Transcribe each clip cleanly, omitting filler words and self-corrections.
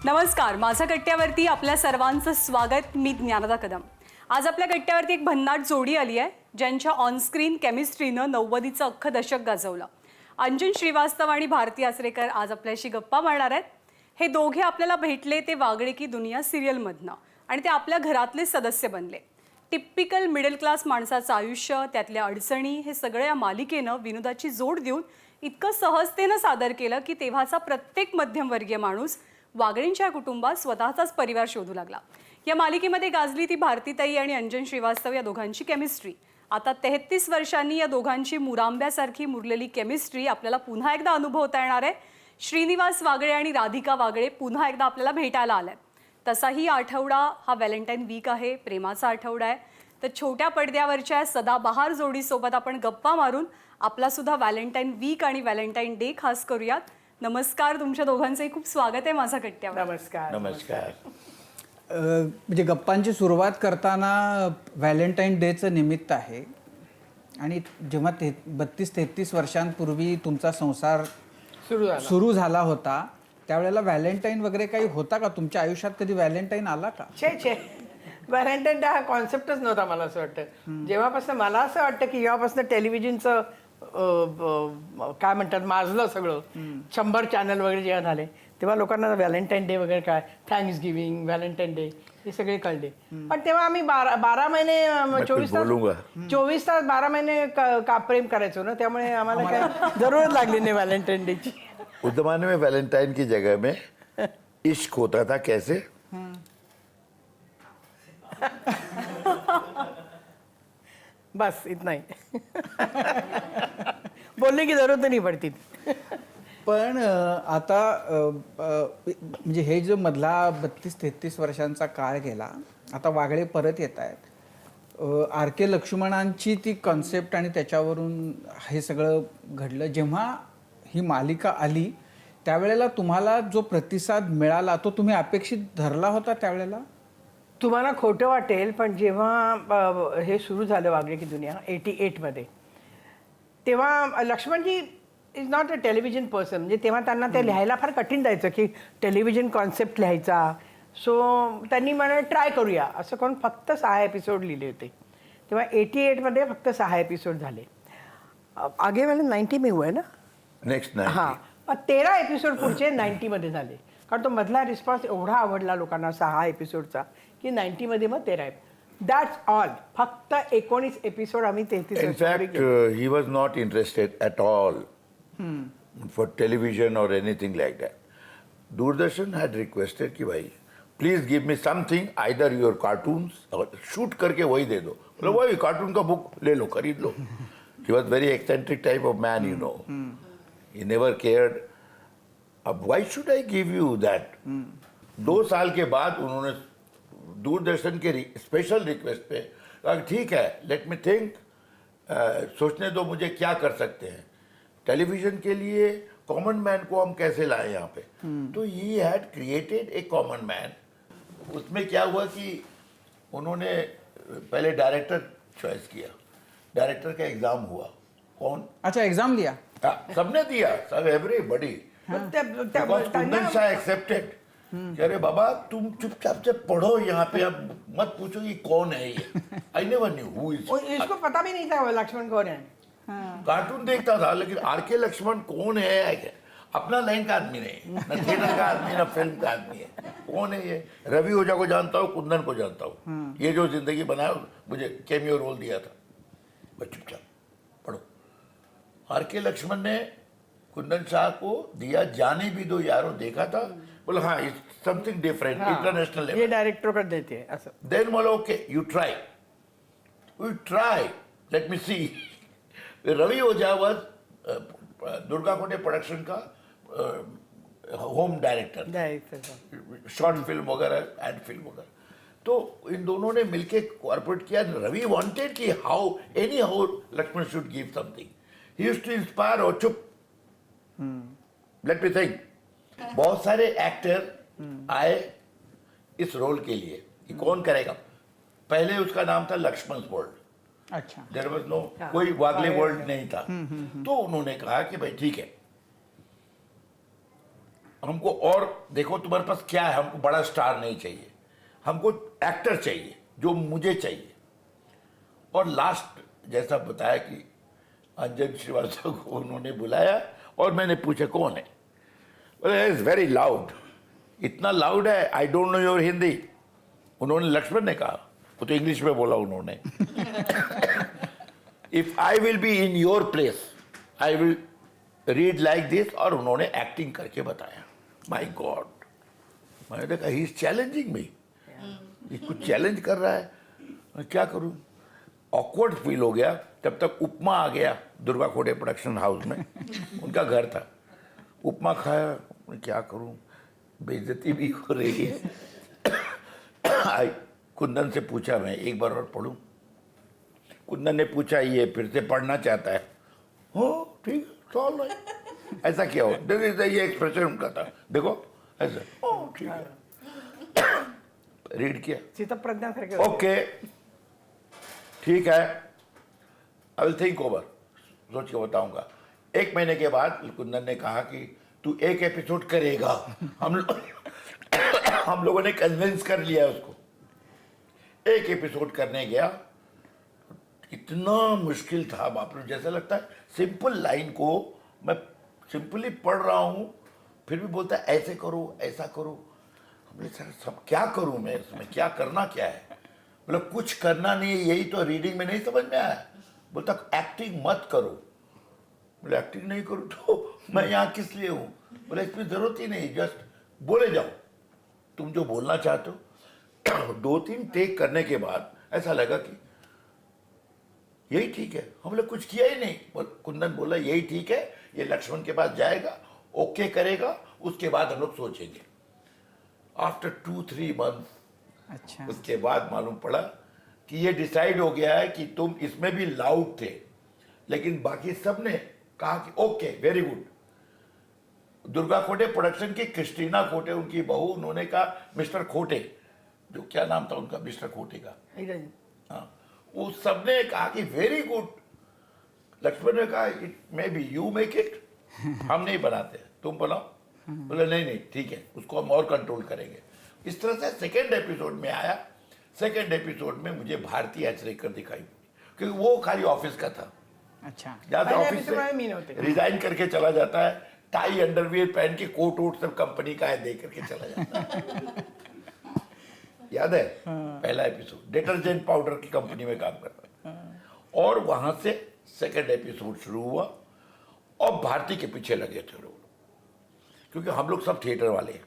नमस्कार, माझ्या कट्ट्यावरती आपल्या सर्वांचं स्वागत. मी ज्ञानदा कदम. आज आपल्या कट्ट्यावरती एक भन्नाट जोडी आली आहे, ज्यांच्या ऑनस्क्रीन केमिस्ट्रीनं 90चं अख्खं दशक गाजवलं. अंजन श्रीवास्तव आणि भारती आचरेकर आज आपल्याशी गप्पा मारणार आहेत. हे दोघे आपल्याला भेटले ते वागळे की दुनिया सिरियलमधनं आणि ते आपल्या घरातले सदस्य बनले. टिपिकल मिडल क्लास माणसाचं आयुष्य, त्यातल्या अडचणी, हे सगळं या मालिकेनं विनोदाची जोड देऊन इतकं सहजतेनं सादर केलं की तेव्हाचा प्रत्येक मध्यमवर्गीय माणूस वागळेंच्या कुटुंबात स्वतःचाच परिवार शोधू लागला. या मालिकेमध्ये गाजली ती भारतीताई आणि अंजन श्रीवास्तव या दोघांची केमिस्ट्री. आता 33 वर्षांनी या दोघांची मुरांब्यासारखी मुरलेली केमिस्ट्री आपल्याला पुन्हा एकदा अनुभवता येणार आहे. श्रीनिवास वागळे आणि राधिका वागळे पुन्हा एकदा आपल्याला भेटायला आल्यात. तसाही आठवडा हा व्हॅलेंटाईन वीक आहे, प्रेमाचा आठवडा आहे. तर छोट्या पडद्यावरच्या सदाबहार जोडीसोबत आपण गप्पा मारून आपला सुद्धा व्हॅलेंटाईन वीक आणि व्हॅलेंटाईन डे खास करूयात. नमस्कार, तुमच्या दोघांचंही खूप स्वागत आहे माझ्या कट्ट्यावर. नमस्कार. नमस्कार. म्हणजे गप्पांची सुरुवात करताना व्हॅलेंटाईन डेचं निमित्त आहे आणि जेव्हा 32-33 वर्षांपूर्वी तुमचा संसार सुरू झाला होता त्यावेळेला व्हॅलेंटाईन वगैरे काही होता का तुमच्या आयुष्यात? कधी व्हॅलेंटाईन आला का? छे व्हॅलेंटाईन डे हा कॉन्सेप्टच नव्हता मला असं वाटतं. जेव्हापासून मला असं वाटतं की जेव्हापासून टेलिव्हिजनचं काय म्हणतात माजलं सगळं, 100 चॅनल वगैरे जेव्हा झाले तेव्हा लोकांना व्हॅलेंटाईन डे वगैरे काय, थँक्स गिव्हिंग, व्हॅलेंटाईन डे हे सगळे कळले. पण तेव्हा आम्ही 12 महिने 24 तास 12 महिने का प्रेम करायचो ना, त्यामुळे आम्हाला काय जरूरत लागली नाही व्हॅलेंटाईन डेची. उस जमाने में वैलेंटाइन की जगह में इश्क होता था. कैसे? बस इतना ही. बोलने की जरूरत नहीं पड़ती. पण आता म्हणजे हे जो मधला 32-33 वर्षांचा काळ गेला, आता वागळे परत येत आहेत. आर के लक्ष्मणांची ती कॉन्सेप्ट आणि त्याच्यावरून हे सगळं घडलं. जेव्हा ही मालिका आली त्यावेळेला तुम्हाला जो प्रतिसाद मिळाला तो तुम्ही अपेक्षित धरला होता त्यावेळेला? तुम्हाला खोटं वाटेल पण जेव्हा हे सुरू झालं वागळे की दुनिया 88 मध्ये, तेव्हा Laxmanji is not a television person. म्हणजे तेव्हा त्यांना ते लिहायला फार कठीण जायचं की टेलिव्हिजन कॉन्सेप्ट लिहायचा. सो त्यांनी मला ट्राय करूया असं करून फक्त 6 एपिसोड लिहिले होते. तेव्हा 88 मध्ये फक्त 6 एपिसोड झाले. आगे वाले 90 में हुआ है ना, नेक्स्ट हां. 13 एपिसोड पुढचे 90 मध्ये झाले, कारण तो मधला रिस्पॉन्स एवढा आवडला लोकांना 6 एपिसोडचा की 90 मध्ये मग 13. That's all. फक्त 19 एपिसोड आम्ही 33. In fact, he was not interested at all for television or anything like that. Doordarshan had requested कि भाई please give me something, either your cartoons और शूट करके वही दे दो. बोला वही कार्टून का बुक ले लो, खरीद low. He was very eccentric type of man, you know. He never cared. अब why should I give you that? 2 साल के बाद उन्होंने दूरदर्शन के स्पेशल रिक्वेस्ट पे कहा ठीक है, लेट मी थिंक, सोचने दो मुझे क्या कर सकते हैं टेलीविजन के लिए. कॉमन मैन को हम कैसे लाएं यहाँ पे? तो he had created a common man. उसमें क्या हुआ कि उन्होंने पहले डायरेक्टर चॉइस किया. डायरेक्टर का एग्जाम हुआ. कौन? अच्छा, एग्जाम दिया? सबने दिया, सब एवरीबडी. कुंदन शाह एक्सेप्टेड. अरे बाबा तुम चुपचाप से पढ़ो यहाँ पे, अब मत पूछो कि कौन है ये. I never knew who is. इसको पता भी नहीं था लक्ष्मण कौन है. कार्टून देखता था लेकिन आर के लक्ष्मण कौन है? अपना लाइन का आदमी नहीं, न थिएटर का आदमी, न फिल्म का आदमी है. कौन है ये? रवि ओझा को जानता हूँ, कुंदन को जानता हूँ. ये जो जिंदगी बनाया मुझे कैमियो रोल दिया था. बस चुपचाप पढ़ो. आर के लक्ष्मण ने कुंदन शाह को दिया जाने भी दो यारो, देखा था. बोला हाँ it's something different, international level. ये डायरेक्टर कर देते हैं असं. देन बोला okay you try, let me see. Ravi Ojha was Durga Kote production का होम डायरेक्टर, शॉर्ट फिल्म वगैरह, एड फिल्म वगैरह. तो इन दोनों ने मिलके कॉर्पोरेट किया. रवि वांटेड कि how any how Laxman should give something. He used to inspire. और चुप, लेट मी थिंक. बहुत सारे एक्टर आए इस रोल के लिए कि कौन करेगा. पहले उसका नाम था लक्ष्मण वर्ल्ड. अच्छा. देयर वाज नो, कोई वागले वर्ल्ड नहीं था. तो उन्होंने कहा कि भाई ठीक है, हमको और देखो तुम्हारे पास क्या है, हमको बड़ा स्टार नहीं चाहिए, हमको एक्टर चाहिए जो मुझे चाहिए। और लास्ट जैसा बताया कि अंजन श्रीवास्तव को उन्होंने बुलाया और मैंने पूछा कौन है, बोले इज वेरी लाउड, इतना लाउड है, I don't know your Hindi. उन्होंने, लक्ष्मण ने कहा, वो तो इंग्लिश में बोला उन्होंने, if I will be in your place I will read like this. और उन्होंने एक्टिंग करके बताया। माय गॉड, मैंने देखा ही इज चैलेंजिंग मी, ये कुछ चैलेंज कर रहा है, मैं क्या करूं। ऑकवर्ड फील हो गया। तब तक उपमा आ गया दुर्गा खोड़े प्रोडक्शन हाउस में, उनका घर था। उपमा खाया, मैं क्या करूं, बेइज्जती भी हो रही है। आई कुंदन से पूछा, मैं एक बार और पढ़ूं। कुंदन ने पूछा ये फिर से पढ़ना चाहता है। हो ठीक है, चल रहा, ऐसा क्या हो, देखो ये एक्सप्रेशन उनका था, देखो ऐसा, ओ ठीक है, रीड किया, चित्तप्रज्ञा सारखे ओके ठीक है, आई विल थिंक ओवर, सोच के बताऊंगा। 1 महीने के बाद कुंदन ने कहा कि तू 1 एपिसोड करेगा। हम लोगों ने कन्विंस कर लिया उसको। 1 एपिसोड करने गया, इतना मुश्किल था बाप रे, जैसा लगता है सिंपल लाइन को मैं सिंपली पढ़ रहा हूँ, फिर भी बोलता है ऐसे करो ऐसा करो। हमने सर सब क्या करूँ मैं इसमें, क्या करना क्या है, मतलब कुछ करना नहीं है, यही तो रीडिंग में नहीं समझ में आया। बोलता एक्टिंग मत करो। बोले एक्टिंग नहीं करूँ तो मैं यहाँ किस लिए हूँ। बोले इसमें जरूरत ही नहीं, जस्ट बोले जाओ तुम जो बोलना चाहते हो। 2-3 टेक करने के बाद ऐसा लगा कि यही ठीक है। हम लोग कुछ किया ही नहीं। कुंदन बोला यही ठीक है, ये लक्ष्मण के पास जाएगा, ओके करेगा, उसके बाद हम लोग सोचेंगे। आफ्टर 2-3 मंथ अच्छा, उसके बाद मालूम पड़ा कि ये डिसाइड हो गया है कि तुम इसमें भी लाउड थे, लेकिन बाकी सब ने कहा कि ओके वेरी गुड। दुर्गा खोटे प्रोडक्शन की क्रिस्टीना खोटे उनकी बहू, उन्होंने कहा मिस्टर खोटे, जो क्या नाम था उनका मिस्टर खोटे का, हाँ, वो सबने कहा कि वेरी गुड। लक्ष्मण ने कहा it may be you make it, हम नहीं बनाते, तुम बनाओ। बोले नहीं नहीं ठीक है, उसको हम और कंट्रोल करेंगे। इस तरह से सेकेंड एपिसोड में आया। सेकेंड एपिसोड में मुझे भारती आचरेकर दिखाई, क्योंकि वो खाली ऑफिस का था। अच्छा, जहाँ से पहले ऑफिस episode में मीन होते। से रिजाइन करके चला जाता है, टाई अंडरवियर पहन के, कोट वोट सब कंपनी का है दे करके चला जाता है। याद है पहला एपिसोड, डिटर्जेंट पाउडर की कंपनी में काम करता है। और वहां से सेकंड एपिसोड शुरू हुआ और भारती के पीछे लगे थे लोग, क्योंकि हम लोग सब थिएटर वाले हैं।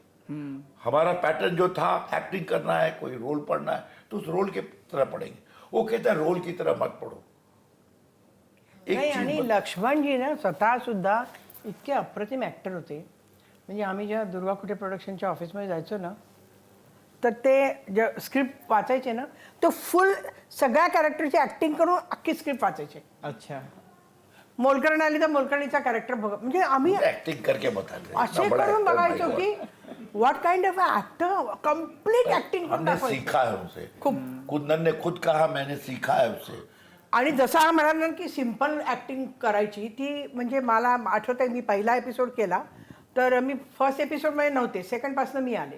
हमारा पैटर्न जो था एक्टिंग करना है, कोई रोल पढ़ना है तो उस रोल के तरह पढ़ेंगे। वो कहता है रोल की तरह मत पढ़ो। नाही, चीज आणि लक्ष्मणजी ना स्वतः सुद्धा इतके अप्रतिम ॲक्टर होते. म्हणजे आम्ही जेव्हा दुर्गा खुटे प्रोडक्शनच्या ऑफिसमध्ये जायचो ना, तर ते जे स्क्रिप्ट वाचायचे ना, तो फुल सगळ्या कॅरेक्टरची ॲक्टिंग करून अख्खी स्क्रिप्ट वाचायचे. अच्छा, मोलकरण आली तर मोलकरणीचा कॅरेक्टर बघ, म्हणजे आम्ही एक्टिंग करके बताते हैं। असे इतना बड़ा करून actor, my बघायचो God. की what kind of actor, complete acting करून हमने दाखवायचे. सीखा है उनसे। कुंदन ने खुद कहा मैंने सीखा है उससे। आणि जसं हा म्हणाला ना की सिम्पल ॲक्टिंग करायची ती, म्हणजे मला आठवत आहे मी पहिला एपिसोड केला तर मी फर्स्ट एपिसोडमध्ये नव्हते, सेकंडपासून मी आले.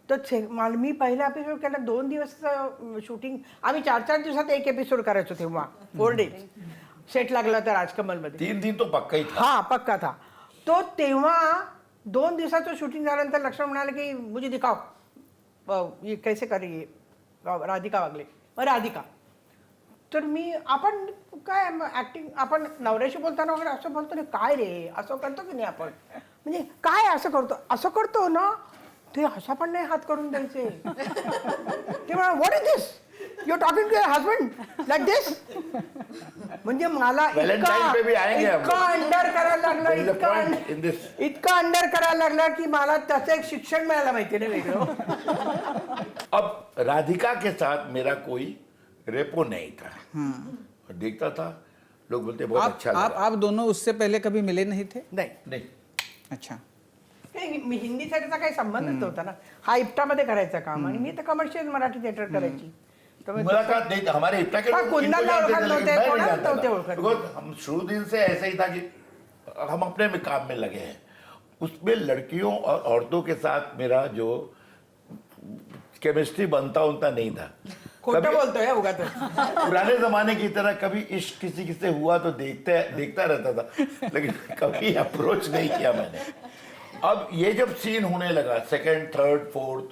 तर मी पहिला एपिसोड केला, 2 दिवसाचं शूटिंग, आम्ही 4-4 दिवसात एक एपिसोड करायचो तेव्हा, 4 डेज सेट लागला तर राजकमलमध्ये. 3 दिन तो पक्का ही था। हा पक्का था तो. तेव्हा 2 दिवसाचं शूटिंग झाल्यानंतर लक्ष्मण म्हणाले की मुझे दिखाओ ये कैसे करी राधिका वागले. राधिका तर मी, आपण काय ॲक्टिंग, आपण नवऱ्याशी बोलताना वगैरे असं बोलतो ना, काय रे असं करतो की नाही आपण, म्हणजे काय असं करतो ना, ते असा पण नाही हात करून द्यायचे. ते म्हणा what is this, you are talking to your husband like this. म्हणजे मला Valentine's पे भी आएंगे हम लोग. इतका अंडर करायला There is a point in लागलं, this. इतका अंडर करायला लागला की मला त्याचं एक शिक्षण मिळालं माहिती नाही वेगळं. अब राधिका के साथ मेरा कोई रेपो नहीं था। देखता था, लोग बोलते बहुत अच्छा लगा। आप दोनों उससे पहले कभी मिले नहीं थे? नाही, नहीं, अच्छा, नाही, मी हिंदी थिएटरचा काही संबंधच नव्हता ना. हा इप्टामध्ये करायचं काम आणि मी तर कमर्शियल मराठी थिएटर करायची. तर मग मुलाकात नहीं था हमारे इतना के हाँ, लोग कुंदन इनको लाल जानते थे, खान लेकिन होते, मैं नहीं कोणाला जानता नव्हते था। ओळखत. Because हम शुरू दिन से ऐसे ही था कि हम अपने में काम में लगे हैं। उसमें लड़कियों और औरतों के साथ मेरा जो केमिस्ट्री बनता उनता नहीं था। खोटं बोलतोय उगा तो पुराने जमाने की तरह कभी इश्क किसी से हुआ तो देखता रहता था, लेकिन कभी अप्रोच नहीं किया मैंने। अब ये जब सीन होने लगा सेकंड, थर्ड, फोर्थ,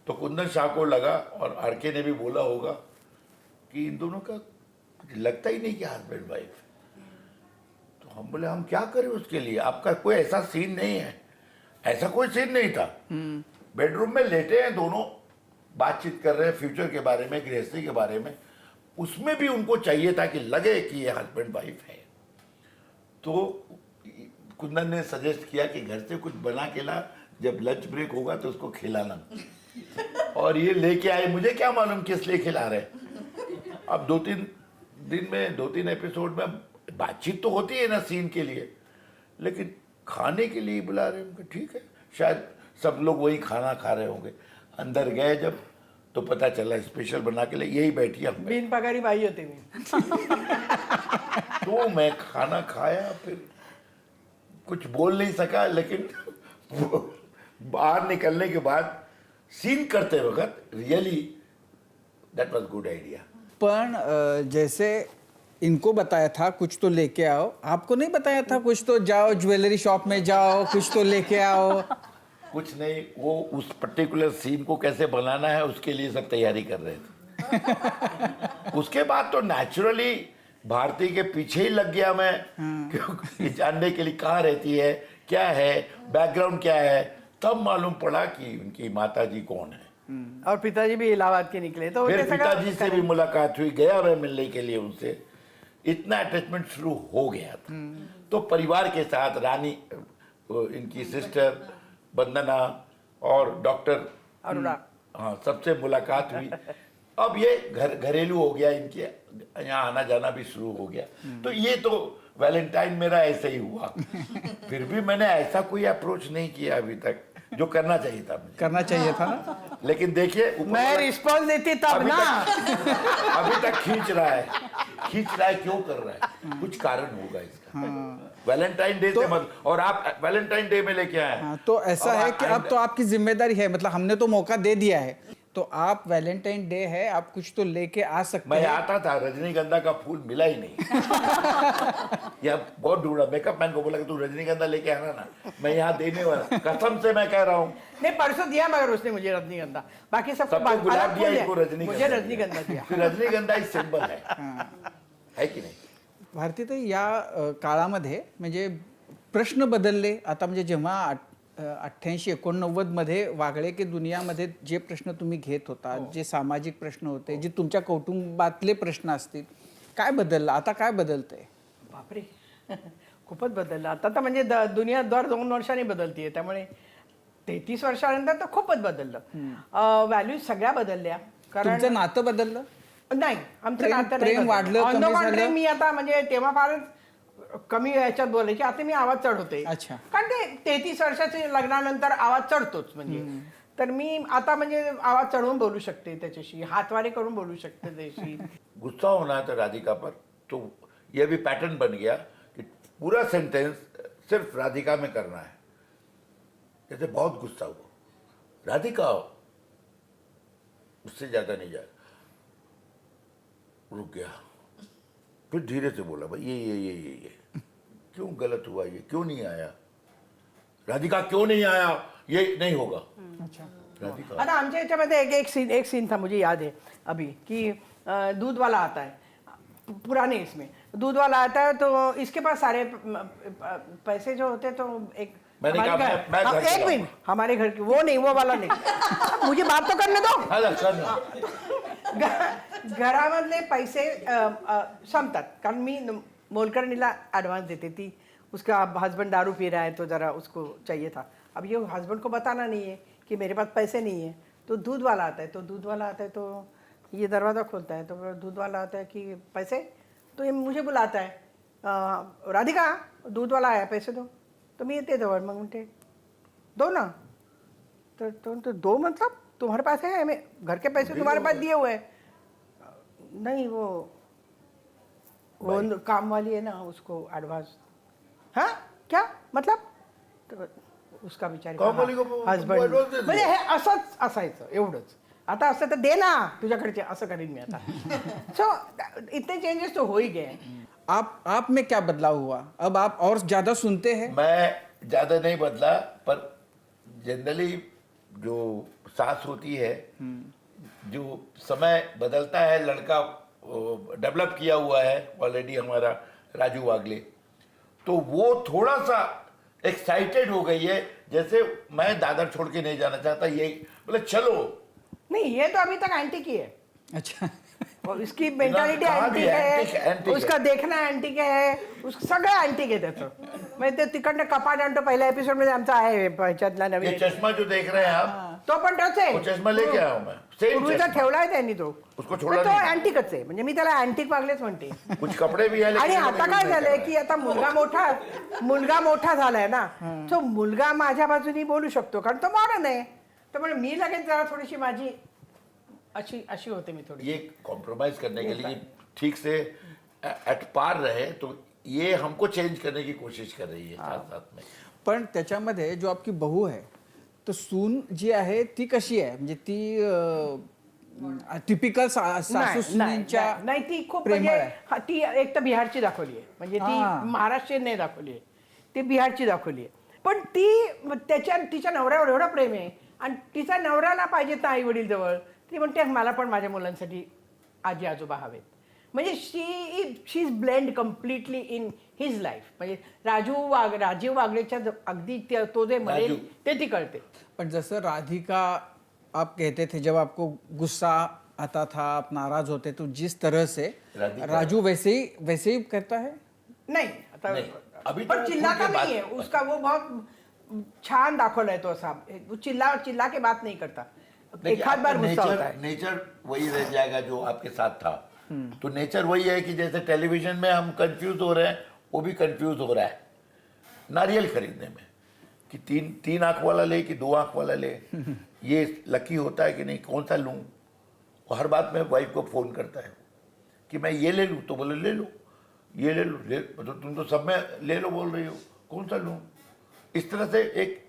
तो कुंदन शाह को लगा और आरके ने भी बोला होगा कि इन दोनों का लगता ही नहीं कि हस्बैंड वाइफ। तो हम बोले हम क्या करें उसके लिए, आपका कोई ऐसा सीन नहीं है। ऐसा कोई सीन नहीं था। बेडरूम में लेटे हैं दोनों, बातचीत कर रहे हैं फ्यूचर के बारे में, गृहस्थी के बारे में। उसमें भी उनको चाहिए था कि लगे कि ये हस्बैंड वाइफ है। तो कुंदन ने सजेस्ट किया कि घर से कुछ बना के ला, जब लंच ब्रेक होगा तो उसको खिलाना। और ये लेके आए, मुझे क्या मालूम किस लिए खिला रहे हैं। अब 2-3 दिन में 2-3 एपिसोड में बातचीत तो होती है ना सीन के लिए, लेकिन खाने के लिए बुला रहे हैं। ठीक है, शायद सब लोग वही खाना खा रहे होंगे। अंदर गए जब तो पता चला स्पेशल बना के लिए यही बैठी हम। बिन पगारी बाई होते मी तो मैं खाना खाया, फिर कुछ बोल नहीं सका, लेकिन बाहर निकलने के बाद सीन करते वक्त रियली दैट वाज गुड आइडिया। पण जैसे इनको बताया था कुछ तो लेके आओ, आपको नहीं बताया था कुछ तो जाओ ज्वेलरी शॉप में जाओ कुछ तो लेके आओ? कुछ नहीं, वो उस पर्टिकुलर सीन को कैसे बनाना है उसके लिए सब तैयारी कर रहे थे। उसके बाद तो नेचुरली भारती के पीछे ही लग गया मैं, क्योंकि जानने के लिए कहाँ रहती है, क्या है, बैकग्राउंड क्या है। तब मालूम पड़ा कि उनकी माताजी कौन है। और पिताजी भी इलाहाबाद के निकले, तो फिर जैसा का- पिताजी से भी मुलाकात हुई, गया मैं मिलने के लिए उनसे। इतना अटैचमेंट शुरू हो गया था। तो परिवार के साथ रानी, इनकी सिस्टर वंदना और डॉक्टर अनुराग, हाँ, सबसे मुलाकात हुई। अब ये घरेलू हो गया, इनके यहाँ आना जाना भी शुरू हो गया। तो ये तो वैलेंटाइन मेरा ऐसे ही हुआ। फिर भी मैंने ऐसा कोई अप्रोच नहीं किया अभी तक, जो करना चाहिए था मुझे। करना चाहिए था ना। लेकिन देखिए ऊपर मैं वाला रिस्पॉन्स देती तब अभी ना अभी तक खींच रहा है, क्यों कर रहा है, कुछ कारण होगा इसका। वैलेंटाइन डे से मत, और आप वैलेंटाइन डे में लेके आए हैं। हाँ, तो ऐसा है कि अब तो आपकी जिम्मेदारी है, मतलब हमने तो मौका दे दिया है, तो आप वैलेंटाइन डे है, आप कुछ तो लेके आ सकते मैं हैं। आता था, रजनीगंधा का फूल मिला ही नहीं। या बहुत ढूंढा, मेकअप मैन को बोला कि तू रजनीगंधा लेके आना ना, मैं यहाँ देने वाला, कसम से मैं कह रहा हूँ। नहीं, परसों दिया मगर उसने मुझे रजनीगंधा, बाकी सबको सबको गुलाब दिया, इसको मुझे रजनीगंधा दिया। फिर रजनीगंधा एक सिंबल है कि नहीं? भारतीताई, या काळामध्ये म्हणजे प्रश्न बदलले आता, म्हणजे जेव्हा 88-89 मध्ये वागळे की दुनियामध्ये जे प्रश्न तुम्ही घेत होता, जे सामाजिक प्रश्न होते, जे तुमच्या कौटुंबातले प्रश्न असतील, काय बदललं आता, काय बदलतंय? बापरे खूपच बदललं आता तर, म्हणजे दुनिया दर 2 वर्षांनी बदलतीये, त्यामुळे 33 वर्षानंतर तर खूपच बदललं। व्हॅल्यूज सगळ्या बदलल्या, तुमचं नातं बदललं? नाही, आमचं प्रेम- नातं प्रेम नाही वाढलं, ऑन द कमी कॉन्ट्री, झालं? मी आता म्हणजे तेव्हा फारच कमी याच्यात बोलायची, आता मी आवाज चढवते। अच्छा. कारण ते 33 वर्षाच्या लग्नानंतर आवाज चढतोच, म्हणजे तर मी आता म्हणजे आवाज चढवून बोलू शकते त्याच्याशी, हातवारे करून बोलू शकते त्याच्याशी। गुस्सा होना था राधिका पर, तो ये भी पैटर्न बन गया कि पूरा सेंटेंस सिर्फ राधिका में करना है। जैसे बहुत गुस्सा हुआ, राधिका, उससे ज्यादा नहीं जाए। रुक गया, फिर धीरे से बोला, भाई ये क्यों गलत हुआ, ये क्यों नहीं आया, राधिका क्यों नहीं आया, ये नहीं होगा। राधिका, आता आमच्या याच्यामध्ये एक सीन था, मुझे याद है अभी, कि दूध वाला आता है, पुराने इसमें दूध वाला आता है, तो इसके पास सारे पैसे जो होते, तो एक मैंने हमारे कहा, घर- मैं घर एक चलाऊंगा। मिनट, हमारे घर की वो नहीं, वो वाला नहीं, मुझे बात तो करने दो। हाँ, करना। घरामधले पैसे संपतात, कारण मी मोलकरणीला ॲडव्हान्स देते, ती उसका हस्बैंड दारू पी रहा है तो ज़रा उसको चाहिए था। अब ये हस्बैंड को बताना नहीं है कि मेरे पास पैसे नहीं है, तो दूध वाला आता है, तो ये दरवाज़ा खोलता है, तो दूध वाला आता है कि पैसे, तो ये मुझे बुलाता है, राधिका दूध वाला आया, पैसे दो, तो मैं येते जवळ, मग म्हणते दो ना, तो दो मतलब तुम्हारे पास है, मैं घर के पैसे तुम्हारे पास दिए हुए हैं। नहीं, वो काम वाली है ना, उसको एडवांस। हाँ क्या मतलब, तो उसका बिचारी कोमली को हजबंड advance दे दिया. म्हणजे हे असंच असायचं एवढंच. आता असं तर दे ना तुझ्याकडचे असं करीन मी आता. सो इतने चेंजेस तो हो ही गए. आप में क्या बदलाव हुआ? अब आप और ज्यादा सुनते हैं? मैं ज़्यादा नहीं बदला, पर जनरली जो सास होती है, जो समय बदलता है, लड़का डेवलप किया हुआ है ऑलरेडी हमारा राजू वागले, तो वो थोड़ा सा एक्साइटेड हो गई है, जैसे मैं दादर छोड़ के नहीं जाना चाहता, ये बोले चलो. नहीं ये तो अभी तक एंटी की है. अच्छा. और इसकी मेंटॅलिटी कहा भी अँटिक antique आहे, उसका देखना अँटिक आहे, सगळं अँटिक आहे त्याचं. म्हणजे ते तिकडनं कपाट आणतो. पहिल्या एपिसोड मध्ये आमचा आहे ह्याच्यातला ये नवीन, चश्मा जो देख रहे हैं आप, तो पण तोच आहे. वो चश्मा लेके आया हूं मैं. सेम पूर्वीचा ठेवलाय त्यांनी तो. उसको छोड़ा तर तो नहीं. अँटिकच आहे. म्हणजे मी त्याला अँटिक वागलेच म्हणते. कुछ कपड़े भी है, आणि लेकिन आता काय झालंय की आता मुलगा मोठा झालाय ना, तो मुलगा माझ्या बाजूनी बोलू शकतो कारण तो मॉडर्न आहे. त्यामुळे मी लगेच जरा थोडीशी माझी अशी अशी होते मी थोडी. ये कॉम्प्रोमाइज करने के लिए ठीक से एट पार रहे, तो ये हमको चेंज करने की कोशिश कर रही है साथ साथ में. पण त्याच्यामध्ये जो आपकी बहू आहे, तो सून जी आहे ती कशी आहे? म्हणजे ती टिपिकल सासू सुनींच्या नाही ती खूप प्रेमळ म्हणजे आहे. ती एक तर बिहारची दाखवली आहे. म्हणजे ती महाराष्ट्रीयन नाही दाखवली आहे, ती बिहारची दाखवली आहे. पण ती तिच्या नवऱ्यावर एवढं प्रेम आहे आणि तिचा नवऱ्याला पाहिजे तर आई वडील जवळ. ती म्हणते मला पण माझ्या मुलांसाठी आजी आजोबा हवेत. म्हणजे she is blend completely in his life. म्हणजे राजीव वागलेच्या अगदी तो जे म्हणेल ते ती कळते. पण जसं राधिका आप कहते थे जब आपको गुस्सा आता था, आप नाराज होते, तो जिस तरह से राजू वैसे ही करता है? नाही आता नहीं, अभी तो पण वो चिल्लाता खुल के नहीं है बात- उसका. वो बहुत छान दाखवलाय तो असा. वो चिल्ला के बात नहीं करता. एक आध बार गुस्सा होता है. नेचर वही रह जाएगा जो आपके साथ था. तो नेचर वही है कि जैसे टेलीविजन में हम कंफ्यूज हो रहे हैं, वो भी कंफ्यूज हो रहा है नारियल खरीदने में कि तीन आंख वाला ले कि 2 आंख वाला ले. ये लकी होता है कि नहीं, कौन सा लूं. वो हर बात में वाइफ को फोन करता है कि मैं ये ले लूं, तो बोले ले लो, ये ले लो, मतलब तुम तो सब में ले लो बोल रही हो, कौन सा लूं. इस तरह से एक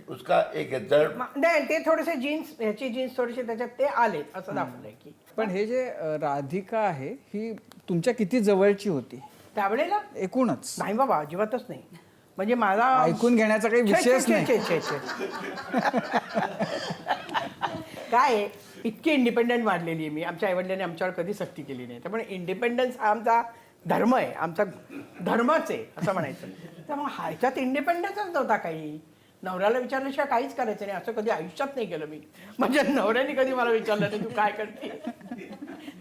उसका एक जड़. नाही ते थोडेसे ह्याची जीन्स थोडेसे त्याच्यात ते आले असं दाखवलंय की. पण हे जे राधिका आहे ही तुमच्या किती जवळची होती त्यावेळेला एकूणच? नाही बाबा अजिबातच नाही. म्हणजे मला ऐकून घेण्याचा काही विषयच नाही. काय आहे, इतकी इंडिपेंडंट वाढलेली आहे मी. आमच्या आईवडिलांनी आमच्यावर कधी सक्ती केली नाही. त्यामुळे इंडिपेंडन्स हा आमचा धर्म आहे, आमचा धर्मच आहे असं म्हणायचं. त्यामुळे ह्याच्यात इंडिपेंडन्सच नव्हता काही. नवऱ्याला विचारल्याशिवाय काहीच करायचं नाही असं कधी आयुष्यात नाही केलं मी. माझ्या नवऱ्याने कधी मला विचारलं नाही तू काय करते.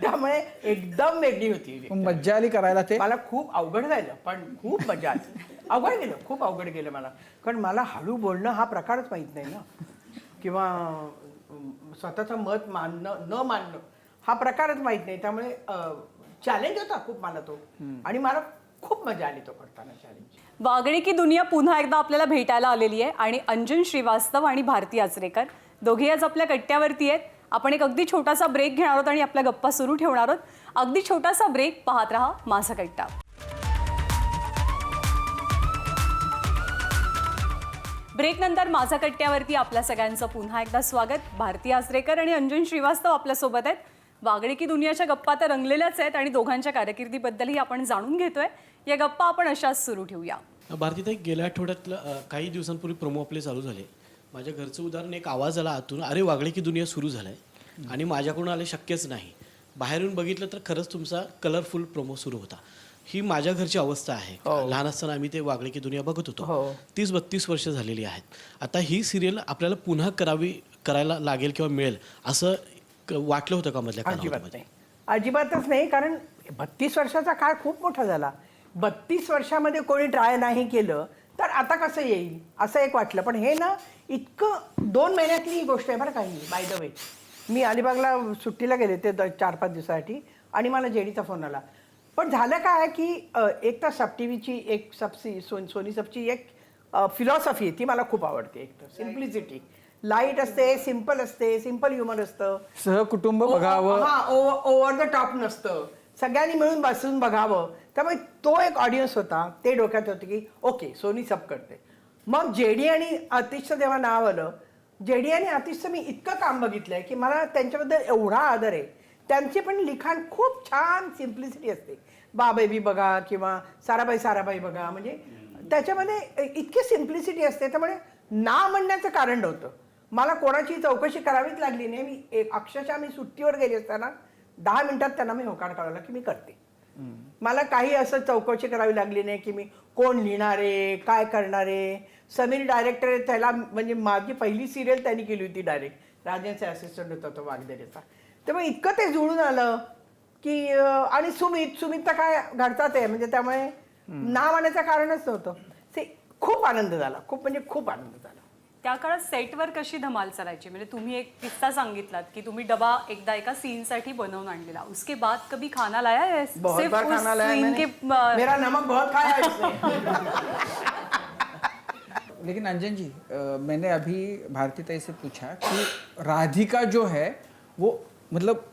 त्यामुळे एकदम वेगळी होती. मज्जा आली करायला ते? मला खूप अवघड झालं, पण खूप मजा आली. खूप अवघड गेलं मला. कारण मला हळू बोलणं हा प्रकारच माहीत नाही ना, किंवा स्वतःचं मत मानणं न मानणं हा प्रकारच माहीत नाही. त्यामुळे चॅलेंज होता खूप मला तो. आणि मला खूप मजा आली तो करताना चॅलेंज. वागणे की दुनिया पुन्हा एकदा आपल्याला भेटायला आलेली आहे आणि अंजुन श्रीवास्तव आणि भारती आचरेकर दोघे आज आपल्या कट्ट्यावरती आहेत. आपण एक अगदी छोटासा ब्रेक घेणार आहोत आणि आपल्या गप्पा सुरू ठेवणार आहोत. अगदी छोटासा ब्रेक, पाहत रहा माझा कट्टा. ब्रेक नंतर माझा कट्ट्यावरती आपल्या सगळ्यांचं पुन्हा एकदा स्वागत. भारती आचरेकर आणि अंजुन श्रीवास्तव आपल्यासोबत आहेत. वागणे की दुनियाच्या गप्पा तर रंगलेल्याच आहेत आणि दोघांच्या कारकिर्दीबद्दलही आपण जाणून घेतोय. या गप्पा आपण अशाच सुरू ठेवूया. भारतीताई, गेल्या आठवड्यातलं काही दिवसांपूर्वी प्रोमो आपले चालू झाले. माझ्या घरचं उदाहरण, एक आवाज आला आतून, अरे वागणे की दुनिया सुरू झालाय. आणि माझ्याकडून आले शक्यच नाही. बाहेरून बघितलं तर खरंच तुमचा कलरफुल प्रोमो सुरू होता. ही माझ्या घरची अवस्था आहे. लहान असताना आम्ही ते वागणे की दुनिया बघत होतो. 30-32 वर्ष झालेली आहेत. आता ही सिरियल आपल्याला पुन्हा करायला लागेल किंवा मिळेल असं वाटलं होतं का मधल्या काळामध्ये? अजिबातच नाही. कारण 32 वर्षाचा काळ खूप मोठा झाला. 32 वर्षामध्ये कोणी ट्राय नाही केलं तर आता कसं येईल असं एक वाटलं. पण हे ना इतकं 2 महिन्यातली ही गोष्ट आहे बरं का. ही बाय द वे, मी अलिबागला सुट्टीला गेले ते 4-5 दिवसासाठी आणि मला जेडीचा फोन आला. पण झालं काय की एक तर सब टी व्हीची एक सोनी सबची एक फिलॉसॉफी आहे ती मला खूप आवडते. एक तर सिम्प्लिसिटी, लाईट असते, सिम्पल असते, सिम्पल ह्युमर असतं, सहकुटुंब बघावं, ओव्हर द टॉप नसतं, सगळ्यांनी मिळून बसून बघावं. त्यामुळे तो एक ऑडियन्स होता. ते डोक्यात होतं की ओके सोनी सब करते. मग जेडी आणि आतिशचं जेव्हा नाव आलं, जेडी आणि आतिशचं मी इतकं काम बघितलंय की मला त्यांच्याबद्दल एवढा आदर आहे. त्यांचे पण लिखाण खूप छान सिम्प्लिसिटी असते. बाबेबी बघा किंवा साराबाई बघा, म्हणजे त्याच्यामध्ये इतकी सिम्प्लिसिटी असते. त्यामुळे नाव म्हणण्याचं कारण नव्हतं. मला कोणाची चौकशी करावीच लागली नाही. मी अक्षरशः मी सुट्टीवर गेली असताना 10 मिनिटात त्यांना मी होकार कळवला की मी करते. मला काही असं चौकशी करावी लागली नाही की मी कोण लिहिणारे, काय करणारे. समीर डायरेक्टर आहे, त्याला म्हणजे माझी पहिली सिरियल त्यांनी केली होती डायरेक्ट. राजांचा असिस्टंट होता तो वाघदेरेचा. त्यामुळे इतकं ते जुळून आलं की आणि सुमित तर काय घडतात आहे, म्हणजे त्यामुळे नाव आणण्याचं कारणच नव्हतं. ते खूप आनंद झाला, खूप म्हणजे खूप आनंद झाला. त्या काळात सेटवर कशी धमाल चालायची? म्हणजे तुम्ही एक किस्सा सांगितलात की तुम्ही डबा एकदा एका सीनसाठी बनवून आणलेला, उसके बाद कभी खाना लाया है? बहुत सिर्फ बार उस खाना लाया scene मैंने. के मेरा नमक बहुत खाया है इसने. लेकिन अंजन जी मैंने अभी भारती ताई से पूछा कि राधिका जो है वो मतलब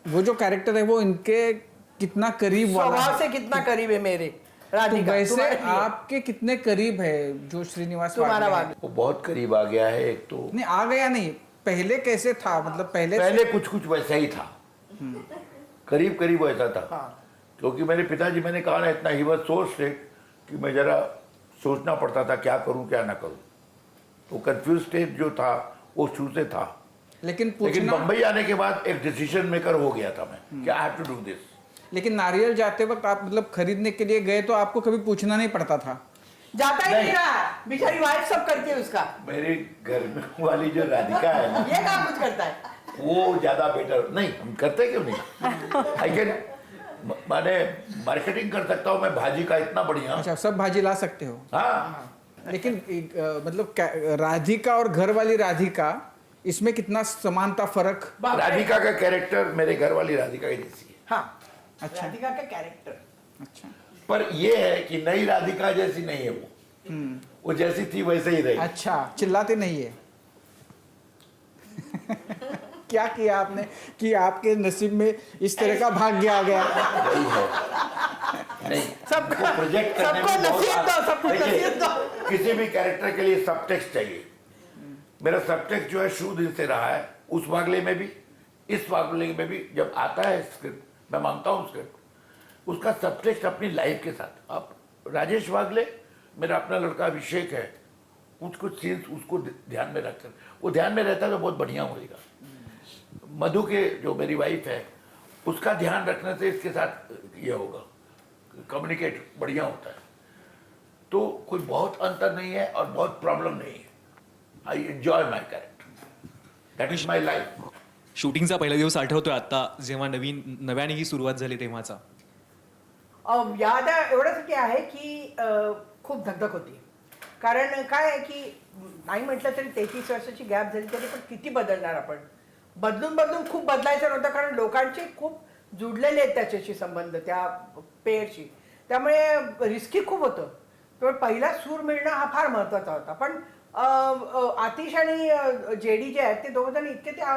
वो जो कैरेक्टर है वो इनके कितना करीब वाला स्वभाव है? से कितना करीब है मेरे तो राधिका. वैसे तुम्हारे लिए. आपके कितने करीब है जो श्रीनिवास तुम्हारा वाघले वाघ. है? वो बहुत करीब आ गया है एक तो. नहीं आ गया नहीं, पहले कैसे था? मतलब पहले कुछ कुछ वैसा ही था, करीब करीब वैसा था. हाँ. क्योंकि मेरे पिताजी, मैंने कहा ना, इतना ही वॉज सो स्ट्रेट कि मैं जरा सोचना पड़ता था क्या करूं क्या ना करूं. तो कंफ्यूज स्टेट जो था वो शुरू से था. लेकिन लेकिन पूछना, बम्बई आने के बाद एक डिसीजन मेकर हो गया था मैं कि आई हैव टू डू दिस. लेकिन नारियल जाते वक्त आप मतलब खरीदने के लिए गए तो आपको कभी पूछना नहीं पड़ता था? जाता ही नहीं नहीं. रहा, बेचारी वाइफ सब करती है उसका. मेरे घर में वाली जो राधिका है ना, ये काम कुछ करता है. वो ज्यादा बेटर. नहीं, हम करते क्यों नहीं. आई कैन, माने मार्केटिंग कर सकता हूँ मैं भाजी का इतना बढ़िया. अच्छा, सब भाजी ला सकते हो. हाँ, लेकिन मतलब राधिका और घर वाली राधिका, इसमें कितना समानता, फर्क? राधिका का कैरेक्टर मेरे घर वाली राधिका की जैसी है. हाँ, अच्छा. राधिका का कैरेक्टर. अच्छा. पर ये है कि नई राधिका जैसी नहीं है वो जैसी थी वैसे ही रही. अच्छा, चिल्लाते नहीं है. क्या किया आपने कि आपके नसीब में इस तरह का भाग्य आ गया? वही है. नहीं, सबको प्रोजेक्ट करने सबको में बहुत नसीब दो, सबको देखिए, नसीब दो. किसी भी कैरेक्टर के लिए सब टेक्स्ट चाहिए. मेरा सब टेक्स्ट जो है शुरू दिन से रहा है. उस वागले में भी, इस वागले में भी जब आता है स्क्रिप्ट, मैं मानता हूँ स्क्रिप्ट, उसका सब टेक्स्ट अपनी लाइफ के साथ. अब राजेश वागले मेरा अपना लड़का अभिषेक है, कुछ कुछ सीन्स उसको ध्यान में रखकर, वो ध्यान में रहता है तो बहुत बढ़िया होगा. मधु के जो मेरी वाइफ है, उसका ध्यान रखने से इसके साथ ये होगा, कम्युनिकेट बढ़िया होता है. तो कोई बहुत अंतर नहीं है और बहुत प्रॉब्लम नहीं है. I enjoy my character. That is my life. शूटिंगचा पहिला दिवस आठवतोय आता जेव्हा नव्याने ही सुरुवात झाली तेव्हाचा? याद एवढंच आहे की खूप धगधग होती. कारण काय आहे की नाही म्हटलं तरी 33 वर्षाची गॅप झाली तरी पण किती बदलणार आपण. बदलून खूप बदलायचं नव्हतं, कारण लोकांचे खूप जुडलेले आहेत त्याच्याशी संबंध, त्या पेअरशी. त्यामुळे रिस्की खूप होतं. तर पहिला सूर मिळणं हा फार महत्त्वाचा होता. पण आतिश आणि जेडी जे आहेत ते दोघं जण इतके त्या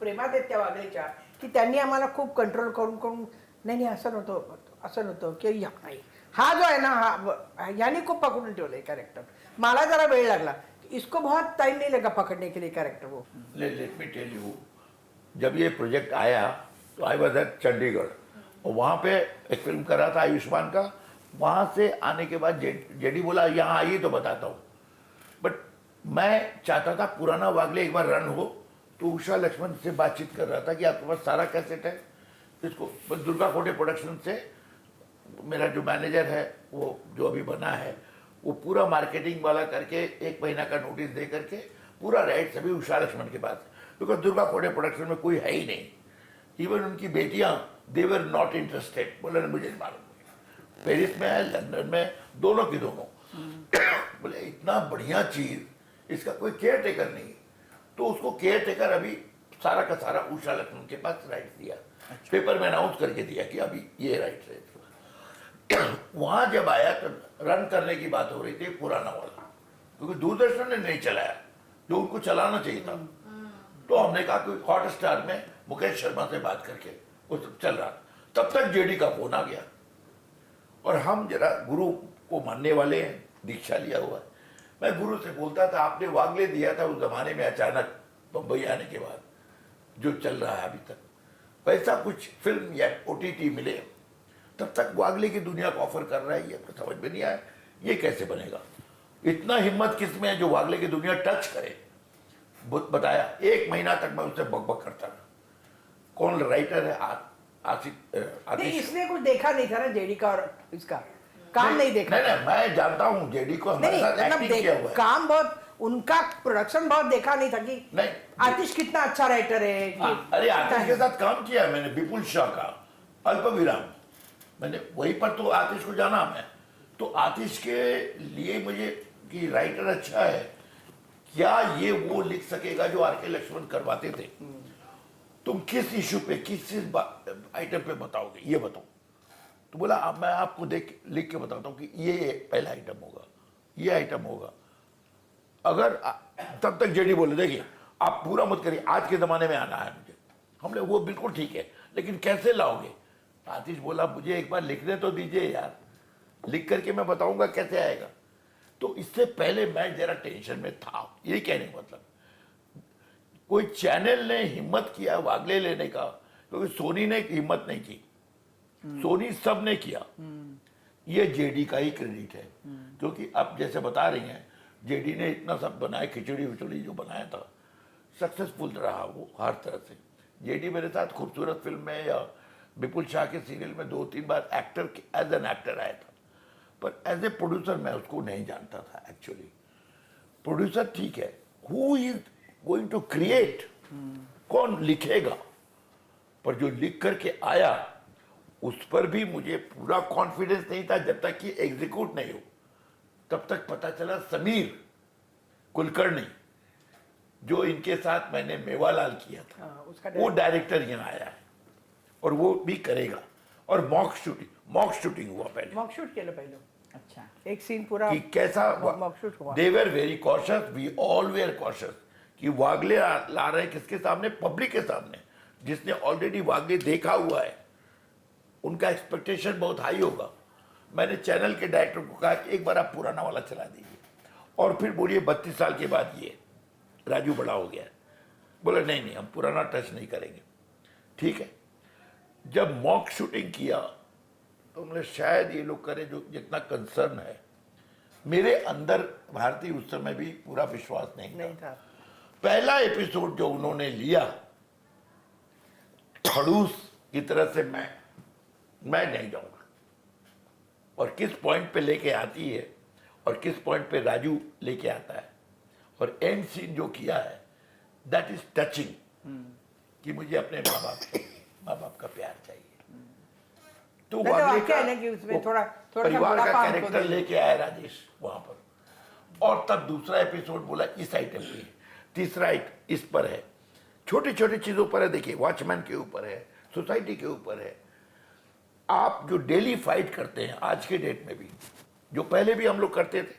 प्रेमात आहेत त्या वागलेच्या की त्यांनी आम्हाला खूप कंट्रोल करून नाही असं नव्हतं की नाही, हा जो आहे ना याने खूप पकडून ठेवलंय कॅरेक्टर. मला जरा वेळ लागला. इसको बहुत टाइम नहीं लगा पकड़ने के लिए कैरेक्टर वो. लेट मी टेल यू, जब ये प्रोजेक्ट आया तो आई वॉज एट चंडीगढ़ और वहाँ पे एक फिल्म कर रहा था आयुष्मान का. वहाँ से आने के बाद जेडी बोला यहाँ आइए तो बताता हूँ. बट मैं चाहता था पुराना वागले एक बार रन हो. तो उषा लक्ष्मण से बातचीत कर रहा था कि आपके पास सारा कैसेट है इसको. बस दुर्गा कोटे प्रोडक्शन से मेरा जो मैनेजर है वो जो अभी बना है वो पूरा मार्केटिंग वाला करके 1 महीना का नोटिस दे करके पूरा राइट्स अभी उषा लक्ष्मण के pass. Because Durga Kote production में कोई है ही नहीं. इवन उनकी बेटियां दे वर नॉट इंटरेस्टेड. बोले मुझे नहीं मालूम, पेरिस में है, लंदन में, दोनों की दोनों. बोले इतना बढ़िया चीज, इसका कोई केयर टेकर नहीं. तो उसको केयर टेकर अभी सारा का सारा उषा लक्ष्मण के पास राइट्स दिया. पेपर में अनाउंस करके दिया कि अभी ये राइट्स है. वहां जब आया तो रन करने की बात हो रही थी पुराना वाला, क्योंकि दूरदर्शन ने नहीं चलाया जो उनको चलाना चाहिए था. तो हमने कहा कि हॉट स्टार में मुकेश शर्मा से बात करके वो सब चल रहा. तब तक जेडी का फोन आ गया और हम जरा गुरु को मानने वाले हैं, दीक्षा लिया हुआ है. मैं गुरु से बोलता था आपने वागले दिया था उस जमाने में अचानक बम्बई आने के बाद, जो चल रहा है अभी तक वैसा कुछ फिल्म या OTT मिले, तब तक वागले की दुनिया को ऑफर कर रहा है, ये तो समझ में नहीं आया ये कैसे बनेगा। इतना हिम्मत किस में है जो वागले की दुनिया टच करे। बताया 1 महीना तक मैं उससे बकबक करता रहा। कौन राइटर है? नहीं, आतिश। इसने कुछ देखा नहीं था ना जेडी का और इसका काम नहीं देखा। नहीं, मैं जानता हूँ जेडी को, हमारे नहीं साथ मतलब एक्टिंग किया हुआ है। काम बहुत, उनका प्रोडक्शन बहुत देखा नहीं था कि नहीं। आतिश कितना अच्छा राइटर है कि अरे आतिश के साथ काम किया है मैंने, विपुल शाह का अल्प विराम, मैंने वहीं पर तो आतिश को जाना मैं। तो आतिश के लिए मुझे कि राइटर अच्छा है, क्या ये वो लिख सकेगा जो आर के लक्ष्मण करवाते थे। तुम किस इशू पे किस आइटम पे बताओगे, ये बताओ। तो बोला अब मैं आपको लिख के बताता हूँ कि ये पहला आइटम होगा, ये आइटम होगा। अगर तब तक जेडी बोले देखिए आप पूरा मत करिए, आज के ज़माने में आना है मुझे। हमने वो बिल्कुल ठीक है, लेकिन कैसे लाओगे? आतिश बोला मुझे एक बार लिखने तो दीजिए यार, लिख करके मैं बताऊंगा कैसे आएगा। तो इससे पहले मैं जरा टेंशन में था, ये कहने का मतलब। कोई चैनल ने हिम्मत किया वागले लेने का, क्योंकि सोनी ने हिम्मत नहीं की, सोनी सब ने किया। ये जेडी का ही क्रेडिट है, क्योंकि आप जैसे बता रही हैं जेडी ने इतना सब बनाया, खिचड़ी विचड़ी जो बनाया था सक्सेसफुल रहा वो हर तरह से। जेडी मेरे साथ खूबसूरत फिल्म में या विपुल शाह के सीरियल में 2-3 बार एक्टर एज एन एक्टर आया था, पर एज ए प्रोड्यूसर मैं उसको नहीं जानता था एक्चुअली। प्रोड्यूसर ठीक है, हु इज गोइंग टू क्रिएट, कौन लिखेगा, पर जो लिख करके आया उस पर भी मुझे पूरा कॉन्फिडेंस नहीं था जब तक कि एग्जीक्यूट नहीं हो। तब तक पता चला समीर कुलकर्णी जो इनके साथ मैंने मेवालाल किया था, उसका वो डायरेक्टर यहाँ आया है और वो भी करेगा। और मॉक शूटिंग हुआ पहले, मॉक शूट केलं पहिलं। अच्छा, एक सीन पूरा कि कैसा मॉक शूट हुआ। They were very cautious, we all were cautious कि वागले ला रहे हैं किसके सामने, पब्लिक के सामने। जिसने ऑलरेडी वागले देखा हुआ है उनका एक्सपेक्टेशन बहुत हाई होगा। मैंने चैनल के डायरेक्टर को कहा कि एक बार आप पुराना वाला चला दीजिए और फिर बोलिए 32 साल के बाद ये राजू बड़ा हो गया है। बोला नहीं हम पुराना टच नहीं करेंगे। ठीक है, जब मॉक शूटिंग किया तो मैंने शायद ये लोग करें जो जितना कंसर्न है। मेरे अंदर भारती उस समय भी पूरा विश्वास नहीं था। पहला एपिसोड जो उन्होंने लिया खड़ूस की तरह से मैं नहीं जाऊंगा, और किस पॉइंट पे लेके आती है और किस पॉइंट पे राजू लेके आता है, और एंड सीन जो किया है दैट इज टचिंग कि मुझे अपने माँ बाप का प्यार चाहिए। तो नहीं, तो वागले वाकया का है ना कि उसमें वो थोड़ा परिवार बड़ा का काम कैरेक्टर को लेके आया राजेश वहां पर। और तब दूसरा एपिसोड बोला इस आइटम पे, तीसरा इस पर है, छोटी छोटी चीजों पर है। देखिए वॉचमैन के ऊपर है, सोसाइटी के ऊपर है। आप जो डेली फाइट करते हैं आज के डेट में भी, जो पहले भी हम लोग करते थे,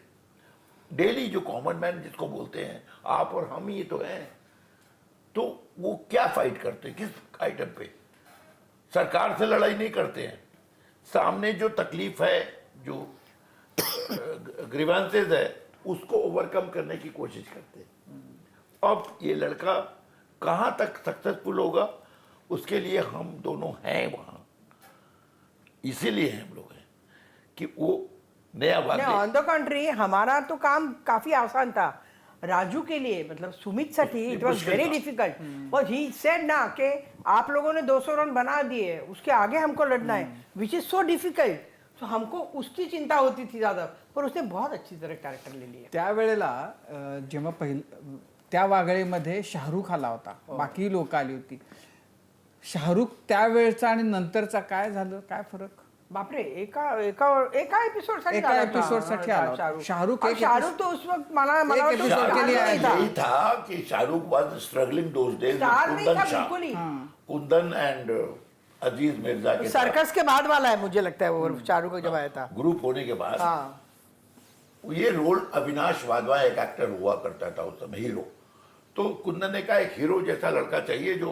डेली जो कॉमन मैन जिसको बोलते हैं आप और हम ही तो हैं, तो वो क्या फाइट करते हैं, किस आइटम पे? सरकार से लड़ाई नहीं करते हैं, सामने जो तकलीफ है, जो ग्रीवेंसेस है, उसको ओवरकम करने की कोशिश करते हैं। अब ये लड़का कहाँ तक सक्सेसफुल होगा उसके लिए हम दोनों हैं वहाँ, इसीलिए हम लोग हैं कि वो नया नहीं, वाद्य। ऑन द कंट्री हमारा तो काम काफी आसान था। राजू के लिए मतलब सुमित साठी इट वॉज मुश्किल वेरी था। डिफिकल्ट, बट ही सेड ना कि आप लोगों ने 200 रन बना दिए, उसके आगे हमको लड़ना है, विच इज सो डिफिकल्ट। तो हमको उसकी चिंता होती थी ज्यादा, पर उसने बहुत अच्छी तरह कैरेक्टर ले लिया। त्यावेळेला जेव्हा त्या वागळेमध्ये शाहरुख आला होता, बाकी लोक आली होती, शाहरुख त्यावेळचा आणि नंतरचा काय झालं, काय फरक? बापरे, एका एपिसोड साठी एका आला होता. episode साठी आला होता. शाहरुख एक शाहरुख तो उस वक्त मला वाटतं episode स्टार के लिए नहीं आया. था. यही था कि शाहरुख वाज स्ट्रगलिंग दोस डेज स्टार नहीं था कुंदन शाह, बिल्कुल ही. कुंदन एंड अजीज मिर्जा के साथ सर्कस के बाद वाला है मुझे लगता है वो शाहरुख जब आया था. ग्रुप होने के बाद हाँ, ये रोल अविनाश वाधवा एक एक्टर हुआ करता था उस समय, हीरो। तो कुंदन ने कहा एक हीरो जैसा लड़का चाहिए जो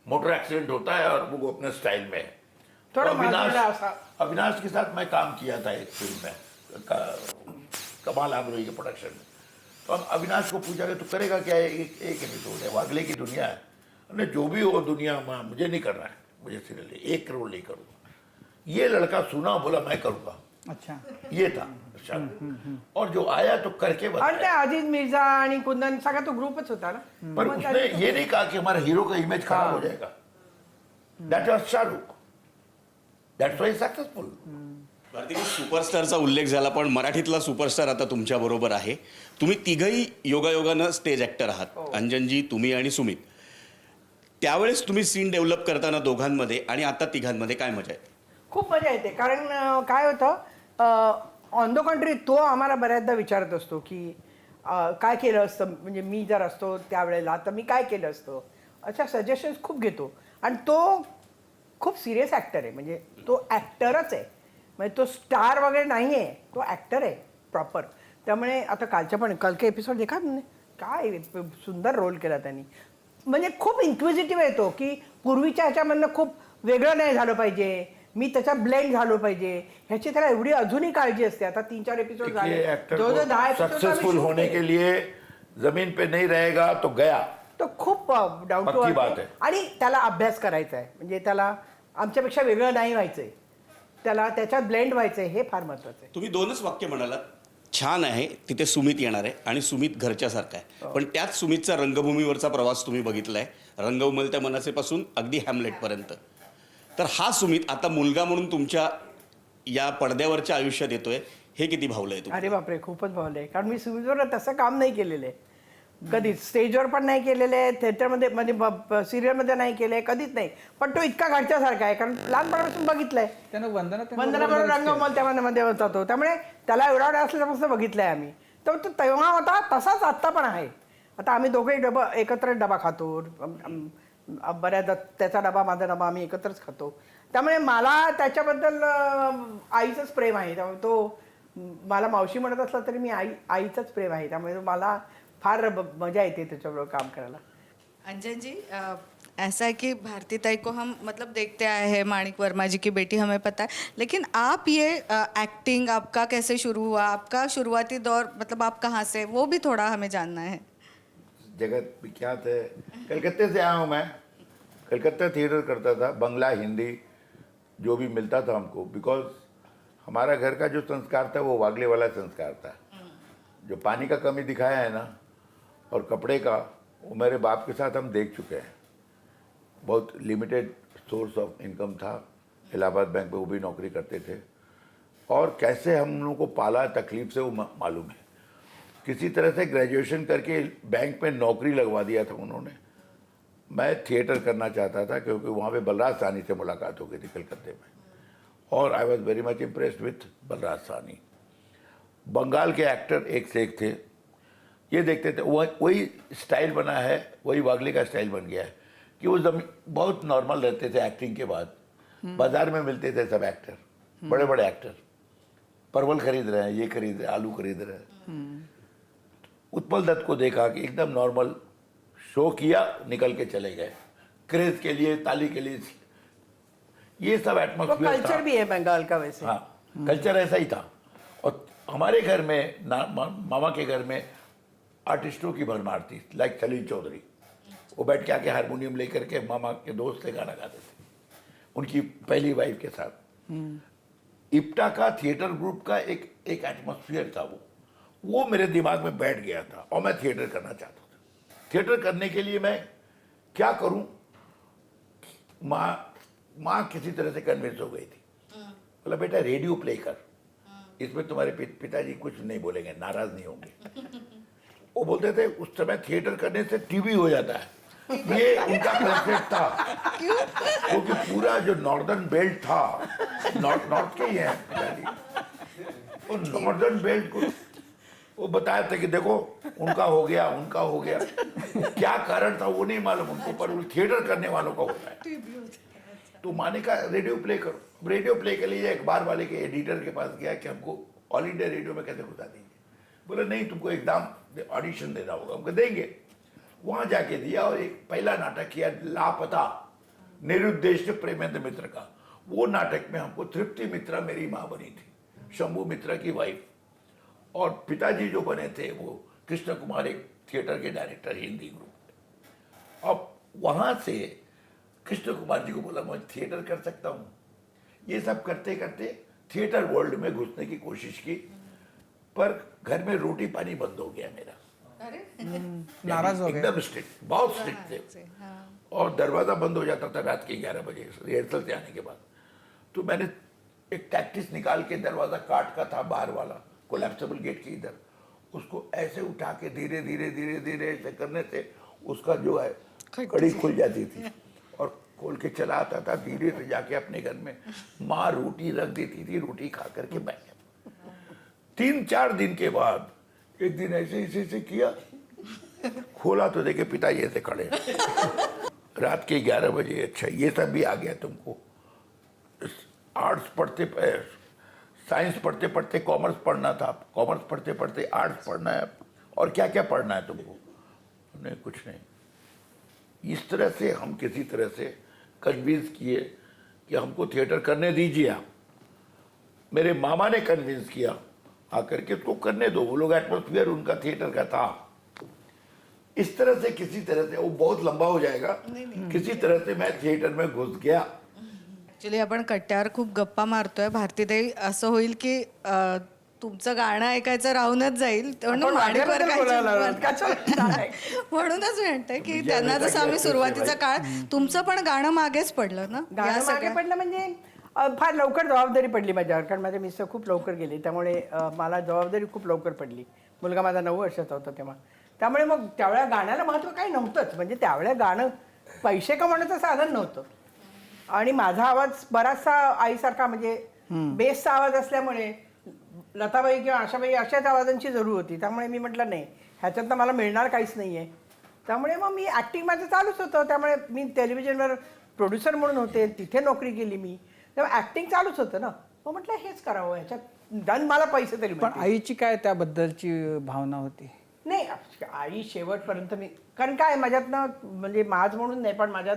मोटर एक्सीडेंट होता है और वो अपने स्टाइल में है। थोड़ा तो मासूमिया सा. अविनाश के साथ मैं काम किया था एक फिल्म में, कमाल आमरोही के प्रोडक्शन में। तो हम अविनाश को पूछा कि तू करेगा क्या, एक एपिसोड है, वागले की दुनिया है, हमने जो भी हो दुनिया में मुझे नहीं करना है, मुझे सीरियल 1 करोड़ नहीं करूँगा। ये लड़का सुना, बोला मैं करूँगा, अच्छा. ये था शाहरुख। और जो आया तो करके आणि ते बताया। अजीज मिर्झा आणि कुंदन सगळा तो ग्रुपच होता ना. पर मग उसने ये नहीं कहा कि हमारा हीरो का इमेज खराब हो जाएगा. दैट वाज शाहरुख, दैट्स व्हाई सक्सेसफुल. भारतीय सुपरस्टारचा उल्लेख झाला, पण मराठीतला सुपरस्टार आता तुमच्या बरोबर आहे. तुम्ही तिघही योगायोगानं स्टेज ॲक्टर आहात, अंजनजी, तुम्ही आणि सुमित. त्यावेळेस तुम्ही सीन डेव्हलप करताना दोघांमध्ये आणि आता तिघांमध्ये काय मजा येते? खूप मजा येते. कारण काय होतं, ऑन द कंट्री तो आम्हाला बऱ्याचदा विचारत असतो की काय केलं असतं, म्हणजे मी जर असतो त्यावेळेला तर मी काय केलं असतं, अशा सजेशन्स खूप घेतो. आणि तो खूप सिरियस ॲक्टर आहे, म्हणजे तो ॲक्टरच आहे, म्हणजे तो स्टार वगैरे नाही आहे, तो ॲक्टर आहे प्रॉपर. त्यामुळे आता कालच्या पण कल के एपिसोड देखा तुमने, काय सुंदर रोल केला त्यांनी. म्हणजे खूप इन्क्विजिटिव्ह आहे तो, की पूर्वीच्या ह्याच्यामधनं खूप वेगळं नाही झालं पाहिजे, मी त्याच्यात ब्लेंड झालो पाहिजे, ह्याची त्याला एवढी अजूनही काळजी असते. आता 3-4 एपिसोड झाले, ये एक्टर जवळजवळ 10 को episode सक्सेसफुल आम्ही होने shoot के केले. लिए जमीन पे नहीं रहेगा तो गया. तो खूप डाऊन टू पक्की बात आहे. आणि त्याला अभ्यास करायचा आहे, म्हणजे त्याला आमच्यापेक्षा वेगळं नाही व्हायचंय, त्याला त्याच्यात ब्लेंड व्हायचंय, हे फार महत्वाचं आहे. तुम्ही 2च वाक्य म्हणालात, छान आहे, तिथे सुमित येणार आहे आणि सुमित घरच्यासारखा आहे. पण त्याच सुमितचा रंगभूमीवरचा प्रवास तुम्ही बघितलाय, रंग उमलत्या मनासेपासून अगदी हॅमलेटपर्यंत. तर हा सुमित आता मुलगा म्हणून तुमच्या या पडद्यावरच्या आयुष्यात येतोय, हे किती भावलंय तुम्ही? अरे बापरे, खूपच भावलंय. कारण मी सुमितवर तसं काम नाही केलेलं आहे कधीच, स्टेजवर पण नाही केलेलं आहे, थिएटरमध्ये म्हणजे सिरियलमध्ये नाही केलं आहे, कधीच नाही. पण तो इतका घरच्यासारखा आहे, कारण लहानपणापासून बघितलंय. त्यानं वंदनाबरोबर रंगमल त्यामध्ये होता तो, त्यामुळे त्याला एवढा वेळ असल्यापासून बघितलंय आम्ही. तर तो तेव्हा होता तसाच आत्ता पण आहे. आता आम्ही दोघेही एकत्र डबा खातो, बऱ्याचदा त्याचा डबा माझा डबा आम्ही एकत्रच खातो. त्यामुळे मला त्याच्याबद्दल आईचंच प्रेम आहे. त्यामुळे तो मला मावशी म्हणत असला तरी मी आईचंच प्रेम आहे. त्यामुळे मला फार मजा येते त्याच्याबरोबर काम करायला. अंजन जी, ऐसा है कि भारती ताई को हम मतलब देखते आए हैं, माणिक वर्मा जी की बेटी हमें पता है, लेकिन आप ये एक्टिंग आपका कैसे शुरू हुआ, आपका शुरुआती दौर मतलब आप कहाँ से, वो भी थोड़ा हमें जानना है. जगत विख्यात है. कलकत्ते से आया हूँ मैं. कलकत्ता थिएटर करता था, बंगला हिंदी जो भी मिलता था हमको, बिकॉज हमारा घर का जो संस्कार था वो वागले वाला संस्कार था. जो पानी का कमी दिखाया है ना, और कपड़े का, वो मेरे बाप के साथ हम देख चुके हैं. बहुत लिमिटेड सोर्स ऑफ इनकम था, इलाहाबाद बैंक में वो भी नौकरी करते थे, और कैसे हम लोगों को पाला तकलीफ से वो मालूम है. किसी तरह से ग्रेजुएशन करके बैंक में नौकरी लगवा दिया था उन्होंने. मैं थिएटर करना चाहता था क्योंकि वहाँ पे बलराज साहनी से मुलाकात हो गई थी कलकत्ते में, और I was very much impressed with Balraj Sahni. Bengal के एक्टर एक से एक थे, ये देखते थे. वही स्टाइल बना है, वही वागले का स्टाइल बन गया है कि वो बहुत नॉर्मल रहते थे. एक्टिंग के बाद बाजार में मिलते थे सब एक्टर, बड़े बड़े एक्टर, परवल खरीद रहे हैं, ये खरीद रहे हैं, आलू खरीद रहे हैं. उत्पल दत्त को देखा कि एकदम नॉर्मल शो किया, निकल के चले गए, क्रेज के लिए, ताली के लिए. ये सब तो एटमोस्फियर था. कल्चर भी है बंगाल का वैसे. हाँ, कल्चर ऐसा ही था. और हमारे घर में मामा के घर में आर्टिस्टों की भरमार थी, लाइक सलील चौधरी. वो बैठ के आके हारमोनियम लेकर के मामा के दोस्त से गाना गाते थे, उनकी पहली वाइफ के साथ. इप्टा का थिएटर ग्रुप का एक एटमोस्फियर था, वो मेरे दिमाग में बैठ गया था, और मैं थिएटर करना चाहता था. थिएटर करने के लिए मैं क्या करूं, माँ किसी तरह से कन्विंस हो गई थी. बोला बेटा रेडियो प्ले कर, इसमें तुम्हारे पिताजी कुछ नहीं बोलेंगे, नाराज नहीं होंगे. वो बोलते थे उस समय थिएटर करने से टीवी हो जाता है. ये उनका कॉन्सेप्ट था, क्योंकि पूरा जो नॉर्दर्न बेल्ट था, नॉर्थ के ही हैं पिताजी, वो नॉर्दर्न बेल्ट को वो बताया था कि देखो उनका हो गया, उनका हो गया. क्या कारण था वो नहीं मालूम उनको, पर वो थिएटर करने वालों का होता है. तो माने का रेडियो प्ले करो. रेडियो प्ले के लिए अखबार वाले के एडिटर के पास गया कि हमको ऑल इंडिया रेडियो में कैसे घुसा देंगे. बोले नहीं, तुमको एग्जाम ऑडिशन देना होगा. हमको देंगे. वहाँ जाके दिया, और एक पहला नाटक किया, लापता, निरुद्देश्य प्रेमेंद्र मित्र का. वो नाटक में हमको तृप्ति मित्रा मेरी माँ बनी थी, शंभू मित्रा की वाइफ, और पिताजी जो बने थे वो कृष्ण कुमार एक थिएटर के डायरेक्टर हिंदी ग्रुप में। अब वहाँ से कृष्ण कुमार जी को बोला मैं थिएटर कर सकता हूँ। ये सब करते करते थिएटर वर्ल्ड में घुसने की कोशिश की, पर घर में रोटी पानी बंद हो गया मेरा। नाराज हो गए। एकदम स्ट्रिक्ट, बहुत स्ट्रिक्ट थे। और दरवाज़ा बंद हो जाता था रात के 11 बजे रिहर्सल से आने के बाद। तो मैंने एक टैक्टिस निकाल के दरवाज़ा काट का था बाहर वाला, कोलैप्सिबल गेट के इधर, उसको ऐसे उठा के धीरे धीरे धीरे धीरे ऐसे करने से उसका जो है कड़ी खुल जाती थी और खोल के चला आता था। धीरे से जाके अपने घर में माँ रोटी रख देती थी, रोटी खा करके बैठ गया। 3-4 दिन के बाद एक दिन ऐसे ऐसे किया, खोला तो देखे पिताजी ऐसे खड़े रात के 11 बजे। अच्छा ये सब भी आ गया तुमको? आर्ट्स पढ़ते साइंस पढ़ते पढ़ते कॉमर्स पढ़ना था, कॉमर्स पढ़ते पढ़ते आर्ट्स पढ़ना है, और क्या क्या पढ़ना है तुमको? नहीं कुछ नहीं। इस तरह से हम किसी तरह से कन्विंस किए कि हमको थिएटर करने दीजिए आप। मेरे मामा ने कन्विंस किया आकर के तो करने दो, वो लोग एटमोस्फियर उनका थिएटर का था। इस तरह से किसी तरह से, वो बहुत लंबा हो जाएगा, किसी तरह से मैं थिएटर में घुस गया। ऍक्च्युली आपण कट्ट्यावर खूप गप्पा मारतोय. भारतीताई, असं होईल की तुमचं गाणं ऐकायचं राहूनच जाईल म्हणून आपण माणिकवर माझ्याबद्दल बोलायला लागलो. काय कशाला काय? म्हणूनच म्हणते की त्यांना जसं आम्ही सुरुवातीचा काळ, तुमचं पण गाणं मागेच पडलं ना या गाणं मागे सगळ्या पडलं म्हणजे फार लवकर जबाबदारी पडली माझ्यावर, कारण माझे मिस्टर खूप लवकर गेले, त्यामुळे मला जबाबदारी खूप लवकर पडली. मुलगा माझा 9 वर्षाचा होता तेव्हा, त्यामुळे मग त्यावेळेला गाण्याला महत्त्व काही नव्हतंच. म्हणजे त्यावेळेला गाणं पैसे कमवण्याचं साधन नव्हतं, आणि माझा आवाज बराचसा आईसारखा म्हणजे बेसचा आवाज असल्यामुळे लताबाई किंवा आशाबाई अशाच आवाजांची जरूर होती. त्यामुळे मी म्हटलं नाही, ह्याच्यातनं मला मिळणार काहीच नाही आहे. त्यामुळे मग मी ॲक्टिंग माझं चालूच होतं. त्यामुळे मी टेलिव्हिजनवर प्रोड्युसर म्हणून होते, तिथे नोकरी केली मी, तेव्हा ॲक्टिंग चालूच होतं ना. मग म्हटलं हेच करावं, ह्याच्यात दन मला पैसे तरी पण मिळतील. आईची काय त्याबद्दलची भावना होती? नाही, आई शेवटपर्यंत मी, कारण काय माझ्यातनं म्हणजे माझ म्हणून नाही, पण माझ्यात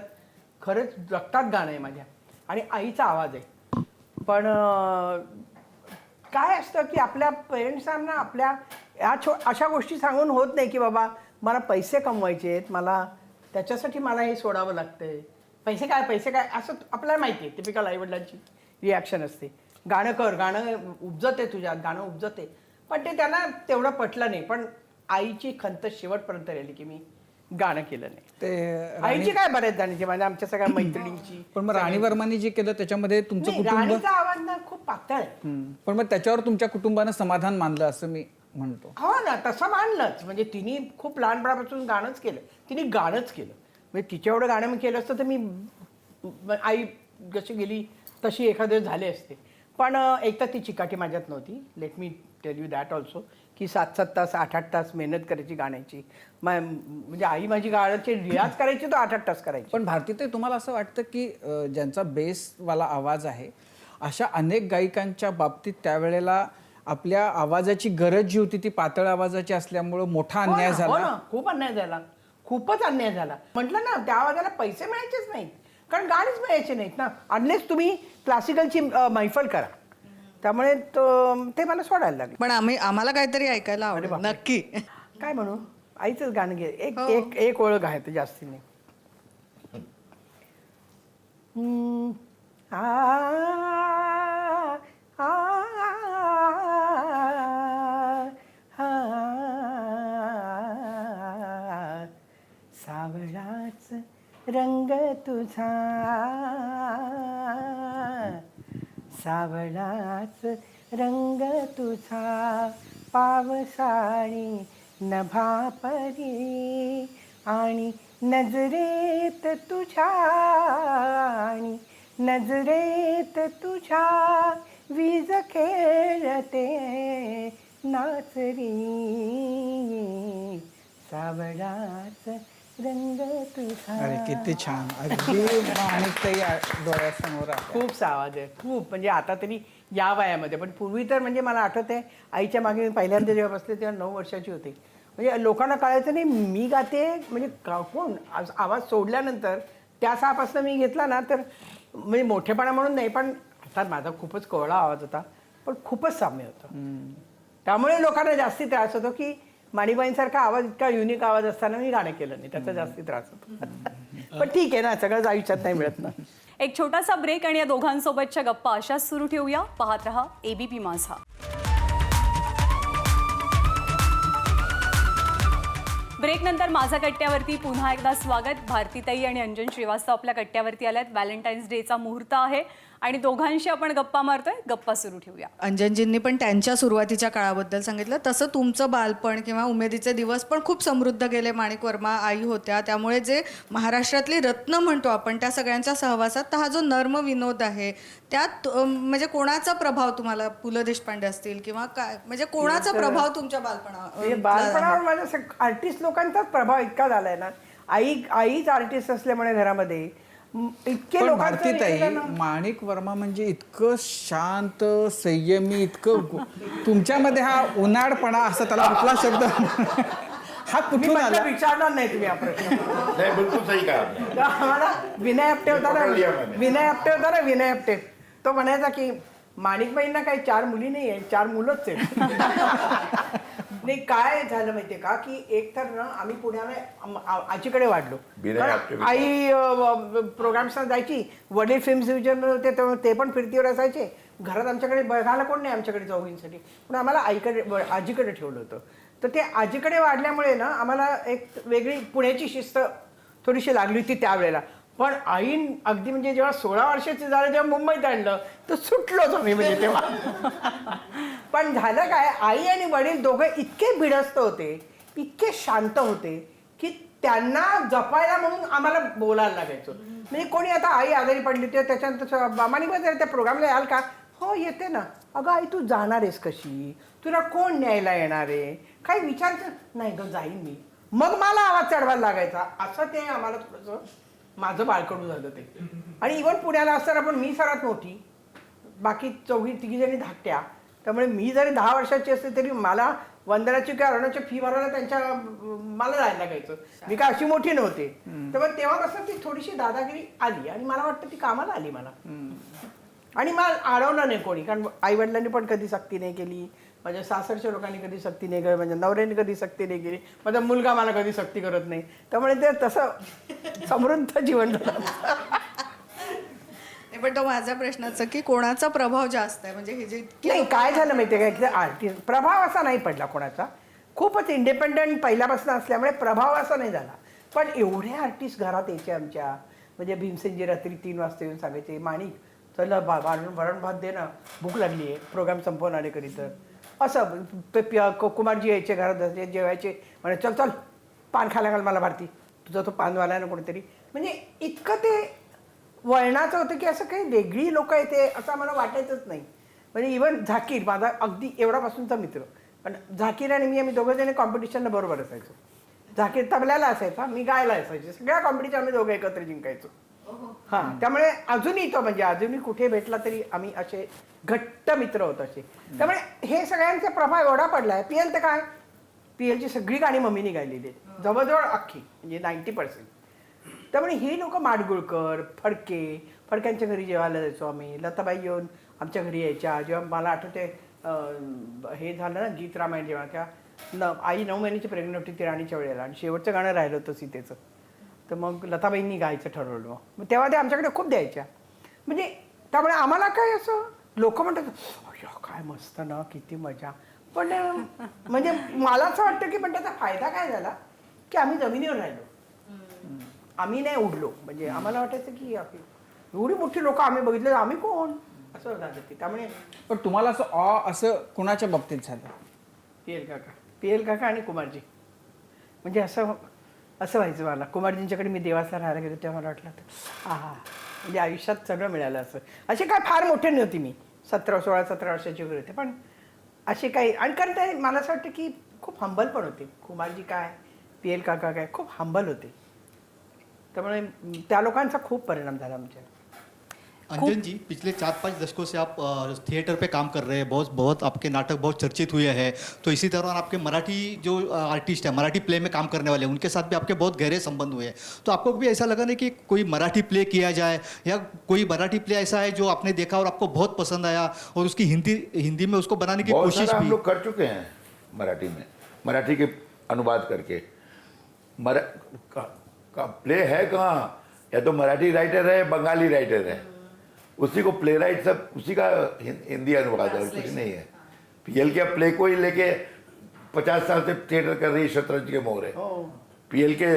खरंच रक्तात गाणं आहे माझ्या, आणि आईचा आवाज आहे. पण काय असतं की आपल्या पेरेंट्सांना आपल्या अशा गोष्टी सांगून होत नाही की बाबा मला पैसे कमवायचे आहेत, मला त्याच्यासाठी मला हे सोडावं लागतंय. पैसे काय असं आपल्याला माहिती आहे, टिपिकल आईवडिलांची रिॲक्शन असते. गाणं कर, गाणं उपजत आहे तुझ्यात, गाणं उपजत आहे. पण ते त्यांना तेवढं पटलं नाही. पण आईची खंत शेवटपर्यंत राहिली की मी गाणं केलं नाही. ते आईची काय बऱ्याच जणांची, म्हणजे आमच्या सगळ्या मैत्रिणींची. पण मग राणी वर्मानी जे केलं त्याच्यामध्ये तुमचं नाही, कुटुंब, राणीचा आवाज ना खूप पातळ आहे. पण मग त्याच्यावर तुमच्या कुटुंबानं समाधान मानलं असं मी म्हणतो. हो ना, तसं मानलंच. म्हणजे तिने खूप लहानपणापासून गाणंच केलं, तिने गाणंच केलं. म्हणजे तिच्या एवढं गाणं मी केलं असतं तर मी आई जशी गेली तशी एखाद्या झाले असते. पण एक तर ती चिकाटी माझ्यात नव्हती. Let me tell you that also, की 7-7 तास 8-8 तास मेहनत करायची गाण्याची. म्हणजे आई माझी गाण्याची रियाज करायची तो 8-8 तास करायची. पण भारतीताई, तुम्हाला असं वाटतं की ज्यांचा बेसवाला आवाज आहे अशा अनेक गायिकांच्या बाबतीत त्यावेळेला आपल्या आवाजाची गरज जी होती ती पातळ आवाजाची असल्यामुळं मोठा अन्याय हो झाला? ना, खूप अन्याय झाला, खूपच अन्याय झाला. म्हटलं ना, त्या आवाजाला पैसे मिळायचेच नाहीत, कारण गाणीच मिळायचे नाहीत ना, अनलेस तुम्ही क्लासिकलची मैफल करा. त्यामुळे ते मला सोडायला लागले. पण आम्हाला काहीतरी ऐकायला आवडेल बापरे. नक्की. काय म्हणू, आईचंच गाणं घे. एक ओळख आहे ते जास्ती नाही. सावळाच रंग तुझा, सावळाच रंग तुझा, पावसाळी नभापरी, आणि नजरेत तुझ्या, आणि नजरेत तुझ्या वीज खेळते नाचरी, सावळाच रंग तुझा. अरे किती छान, अगदी माणिकताई डोळ्यासमोर आहे. खूप आवाज आहे, खूप. म्हणजे आता तरी या वयामध्ये, पण पूर्वी तर म्हणजे मला आठवत आहे आईच्या मागे मी पहिल्यांदा जेव्हा बसले तेव्हा 9 वर्षाची होते. म्हणजे लोकांना कळायचं नाही मी गाते, म्हणजे कोण आवाज सोडल्यानंतर त्या सापासून मी घेतला ना, तर म्हणजे मोठेपणा म्हणून नाही, पण अर्थात माझा खूपच कोवळा आवाज होता, पण खूपच साम्य होतं. त्यामुळे लोकांना जास्ती त्रास होतो की माणिकबाईंसारखा आवाज, इतका युनिक आवाज असताना मी गाणं केलं नाही, त्याचा जास्ती त्रास होतो. पण ठीक आहे ना, सगळंच आयुष्यात नाही मिळत ना. एक छोटासा ब्रेक आणि या दोघांसोबतच्या गप्पा अशाच सुरू ठेवूया. पाहत रहा ABP माझा. ब्रेक नंतर माझा कट्ट्यावरती पुन्हा एकदा स्वागत. भारतीताई आणि अंजन श्रीवास्तव आपल्या कट्ट्यावरती आल्यात. व्हॅलेंटाईन्स डेचा मुहूर्त आहे आणि दोघांशी आपण गप्पा मारतोय. गप्पा सुरू ठेवूया. अंजनजींनी पण त्यांच्या सुरुवातीच्या काळाबद्दल सांगितलं, तसं तुमचं बालपण किंवा उमेदीचे दिवस पण खूप समृद्ध गेले. माणिक वर्मा आई होत्या, त्यामुळे जे महाराष्ट्रातली रत्न म्हणतो आपण त्या सगळ्यांच्या सहवासात तर हा जो नर्म विनोद आहे त्यात म्हणजे कोणाचा प्रभाव तुम्हाला, पु ल देशपांडे असतील किंवा काय, म्हणजे कोणाचा प्रभाव तुमच्या म्हणजे बालपणावर माझ्या आर्टिस्ट लोकांचाच प्रभाव इतका झालाय ना. आईच आर्टिस्ट असल्यामुळे घरामध्ये इतके पण लोकांचं भारतीताई, केलं ना. माणिक वर्मा म्हणजे इतकं शांत, संयमी, इतकं तुमच्यामध्ये हा उन्हाळपणा असा त्याला कुठला शब्द हा मी कुठून म्हटलं आला? विचारणार नाही तुम्ही हा प्रश्न. नहीं बिल्कुल सही कहा आपने. आम्हाला विनय आपटे होता ना, विनय आपटे, तो म्हणायचा की माणिकबाईंना काही 4 मुली नाही आहे, 4 मुलंच आहेत. नाही, काय झालं माहितीये का की एक तर ना आम्ही पुण्याला आजीकडे वाढलो. विनय कारण आपटे आई प्रोग्राम्सला जायची, वडील फिल्म डिव्हिजन होते तेव्हा ते पण फिरतीवर असायचे. घरात आमच्याकडे बघायला कोण नाही आमच्याकडे चौघींसाठी, पण आम्हाला आजीकडे ठेवलं होतं. तर ते आजीकडे वाढल्यामुळे ना आम्हाला एक वेगळी पुण्याची शिस्त थोडीशी लागली होती त्यावेळेला. पण आईन अगदी म्हणजे जेव्हा 16 वर्षाची झालं जेव्हा मुंबईत आणलं तर सुटलोच आम्ही म्हणजे तेव्हा. पण झालं काय, आई आणि वडील दोघे इतके भिडस्त होते, इतके शांत होते की त्यांना जपायला म्हणून आम्हाला बोलायला लागायचं. म्हणजे कोणी आता आई आजारी पडली तर त्याच्यानंतर माणिकबाई त्या प्रोग्रामला याल का? हो येते ना. अगं आई तू जाणार आहेस कशी, तुला कोण न्यायला येणार आहे, काही विचारचं नाही गं, जाईन मी. मग मला आवाज चढवायला लागायचा. असं ते आम्हाला थोडंसं माझं बाळकडू झालं ते. आणि इव्हन पुण्याला असताना पण मी सर्वात मोठी, बाकी तिघी जणी धाकट्या. त्यामुळे मी जरी 10 वर्षाची असते तरी मला वंदनाची किंवा अरुणाची फी भरायला मला जायला लागायचं. मी काय अशी मोठी नव्हते. त्यामुळे तेव्हापासून ती थोडीशी दादागिरी आली आणि मला वाटतं ती कामाला आली मला. आणि मला अडवलं नाही कोणी, कारण आई वडिलांनी पण कधी सक्ती नाही केली, माझ्या सासरच्या लोकांनी कधी सक्ती नाही केली, माझ्या नवऱ्याने कधी सक्ती नाही केली, माझा मुलगा मला कधी सक्ती करत नाही. त्यामुळे ते तसं समृद्ध जीवन झालं. पण तो माझा प्रश्नाचा की कोणाचा प्रभाव जास्त आहे, म्हणजे हे जे नाही, काय झालं माहितीये का, आर्टिस्ट प्रभाव असा नाही पडला कोणाचा. खूपच इंडिपेंडंट पहिल्यापासून असल्यामुळे प्रभाव असा नाही झाला. पण एवढे आर्टिस्ट घरात यायचे आमच्या, म्हणजे भीमसेनजी रात्री 3 वाजता येऊन सांगायचे, माणिक चल वरण भात दे ना, भूक लागली आहे, प्रोग्राम संपवून आले कधी तर. असं कुमारजी यायचे घरात, जेवायचे, म्हणे चल चल पान खायला घाल मला भारती, तुझा तो पानवाला ना कोणीतरी. म्हणजे इतकं ते वळणाचं होतं की असं काही वेगळी लोक येते असं आम्हाला वाटायचंच नाही. म्हणजे इव्हन झाकीर माझा अगदी एवढापासूनचा मित्र, पण झाकीर आणि मी आम्ही दोघं जणी कॉम्पिटिशनला बरोबर असायचो. झाकीर तबल्याला असायचा, मी गायला असायचे, सगळ्या कॉम्पिटिशन आम्ही दोघं एकत्र जिंकायचो. हां, त्यामुळे अजूनही तो म्हणजे अजूनही कुठे भेटला तरी आम्ही असे घट्ट मित्र होत असे. त्यामुळे हे सगळ्यांचा प्रभाव एवढा पडला आहे. PL तर काय, PLची सगळी गाणी मम्मीने गायलेली आहेत, जवळजवळ अख्खी, म्हणजे 90%. त्यामुळे ही लोक माडगुळकर, फडक्यांच्या घरी जेवायला जायचो आम्ही. लताबाई येऊन आमच्या घरी यायच्या. जेव्हा मला आठवते हे झालं ना गीत रामायण, जेव्हा त्या आई 9 महिन्याची प्रेग्नंट होती ती राणीच्या वेळेला, आणि शेवटचं गाणं राहिलं होतं सीतेचं, तर मग लताबाईंनी गायचं ठरवलं. मग तेव्हा ते आमच्याकडे खूप द्यायच्या. म्हणजे त्यामुळे आम्हाला काय असं लोक म्हणतात काय मस्त ना, किती मजा. पण म्हणजे मला असं वाटतं की पण त्याचा फायदा काय झाला की आम्ही जमिनीवर राहिलो, आम्ही नाही उडलो. म्हणजे आम्हाला वाटायचं की एवढी मोठी लोक आम्ही बघितले, आम्ही कोण असं झालं ते. त्यामुळे पण तुम्हाला असं असं कुणाच्या बाबतीत झालं? PL काका आणि कुमारजी. म्हणजे असं व्हायचं मला. कुमारजींच्याकडे मी देवासला राहायला गेलो तेव्हा मला वाटलं म्हणजे आयुष्यात सगळं मिळालं असं. असे काय फार मोठे नव्हती मी, 16-17 वर्षाची वगैरे होते, पण असे काही. आणि कारण ते मला असं वाटतं की खूप हंबल पण होते. कुमारजी काय, PL काका काय, खूप हंबल होते. त्यामुळे त्या लोकांचा खूप परिणाम झाला आमच्यावर. अंजन जी, पिछले 4-5 दशकों से आप थिएटर पे काम कर रहे हैं, बहुत आपके नाटक बहुत चर्चित हुए हैं. तो इसी दौरान आपके मराठी जो आर्टिस्ट हैं, मराठी प्ले में काम करने वाले हैं, उनके साथ भी आपके बहुत गहरे संबंध हुए हैं. तो आपको भी ऐसा लगा नहीं कि कोई मराठी प्ले किया जाए, या कोई मराठी प्ले ऐसा है जो आपने देखा और आपको बहुत पसंद आया और उसकी हिंदी में उसको बनाने की बहुत कोशिश सारा हम भी? लोग कर चुके हैं मराठी में. मराठी के अनुवाद करके। प्ले है कहाँ, या तो मराठी राइटर है बंगाली राइटर है, उसी को प्ले राइट सब उसी का हिंदी अनुवाद है और कुछ नहीं है। पीएल के प्ले को ही लेके 50 साल से थिएटर कर रही शतरंज के मोहरे। पीएल के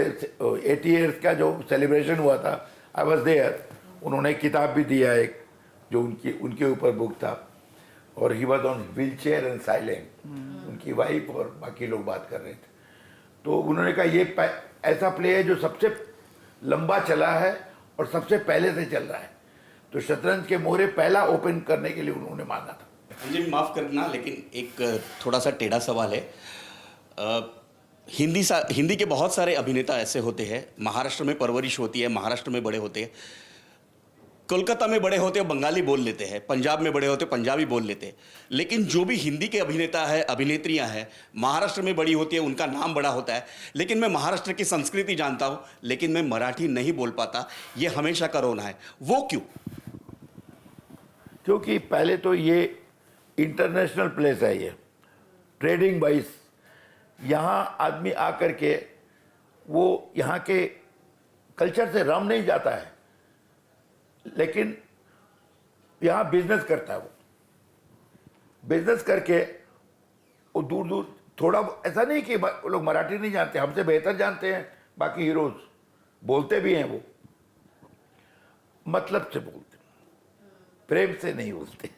80 ईयर्स का जो सेलिब्रेशन हुआ था, आई वॉज देयर। उन्होंने किताब भी दिया एक, जो उनके ऊपर बुक था, और he was on wheel chair end silent. उनकी वाइफ और बाकी लोग बात कर रहे थे, तो उन्होंने कहा ये ऐसा प्ले है जो सबसे लंबा चला है और सबसे पहले से चल रहा है, तो शतरंज के मोहरे पहला ओपन करने के लिए उन्होंने मांगा था। मुझे माफ़ करना, लेकिन एक थोड़ा सा टेढ़ा सवाल है। हिंदी के बहुत सारे अभिनेता ऐसे होते हैं, महाराष्ट्र में परवरिश होती है, महाराष्ट्र में बड़े होते हैं, कोलकाता में बड़े होते हैं बंगाली बोल लेते हैं, पंजाब में बड़े होते पंजाबी बोल लेते हैं, लेकिन जो भी हिंदी के अभिनेता है, अभिनेत्रियां हैं, महाराष्ट्र में बड़ी होती है, उनका नाम बड़ा होता है। लेकिन मैं महाराष्ट्र की संस्कृति जानता हूँ, लेकिन मैं मराठी नहीं बोल पाता, ये हमेशा का रोना है। वो क्यों? क्योंकि पहले तो ये इंटरनेशनल प्लेस है, ये ट्रेडिंग वाइज यहाँ आदमी आकर के वो यहाँ के कल्चर से रम नहीं जाता है, लेकिन यहाँ बिजनेस करता है। वो बिजनेस करके वो दूर दूर, थोड़ा ऐसा नहीं कि वो लोग मराठी नहीं जानते, हमसे बेहतर जानते हैं बाकी हीरोज, बोलते भी हैं वो, मतलब से बोलते, प्रेम से नहीं बोलते।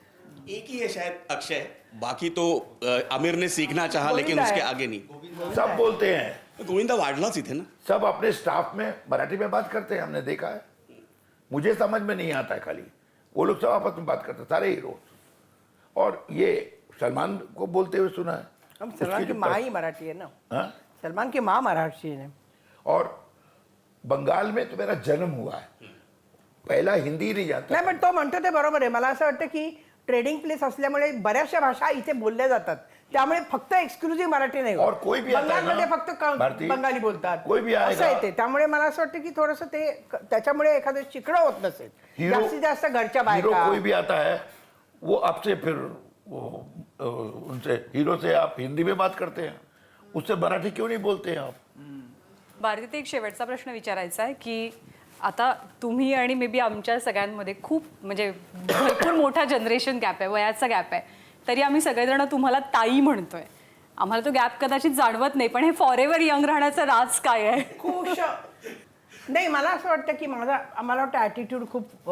एक ही है शायद अक्षय, बाकी तो आमिर ने सीखना चाहा लेकिन उसके आगे नहीं। सब बोलते हैं, गोविंदा वाढलाच इथे ना। सब अपने स्टाफ में मराठी में बात करते हैं, हमने देखा है। मुझे समझ में नहीं आता है, खाली वो लोग सब आपस में बात करते हैं, सारे हीरो। और ये सलमान को बोलते हुए सुना है। हम सलमान की माँ ही मराठी है ना। हाँ? सलमान की माँ मराठी है। और बंगाल में तो मेरा जन्म हुआ है, पहिला हिंदी नाही जानता. नाही पण तो म्हणतो ते बरोबर आहे. मला असं वाटतं की ट्रेडिंग प्लेस असल्यामुळे बऱ्याचशा भाषा इथे बोलल्या जातात, त्यामुळे फक्त एक्सक्लुझिव्ह मराठी नाही. और कोई भी आता है बंगालमध्ये ना, फक्त भारती, बंगाली बोलतात, कोई भी आएगा. असं आहे ते. त्यामुळे मला असं वाटतं की थोडंसं ते त्याच्यामुळे एखादं शिकणं होत नसेल. जास्तीत जास्त घरच्या हीरो बायका कोई भी आता है वो आपसे फिर वो उनसे हीरो से आप हिंदी में बात करते हैं, उससे मराठी क्यों नहीं बोलते हैं आप. भारतीत एक शेवटचा प्रश्न विचारायचा आहे की आता तुम्ही आणि मे बी आमच्या सगळ्यांमध्ये खूप म्हणजे भरपूर मोठा जनरेशन गॅप आहे, वयाचा गॅप आहे, तरी आम्ही सगळेजण तुम्हाला ताई म्हणतोय. आम्हाला तो गॅप कदाचित जाणवत नाही, पण हे फॉर एव्हर यंग राहण्याचं राज काय आहे? खुश नाही. मला असं वाटतं की मला वाटतं ॲटिट्यूड खूप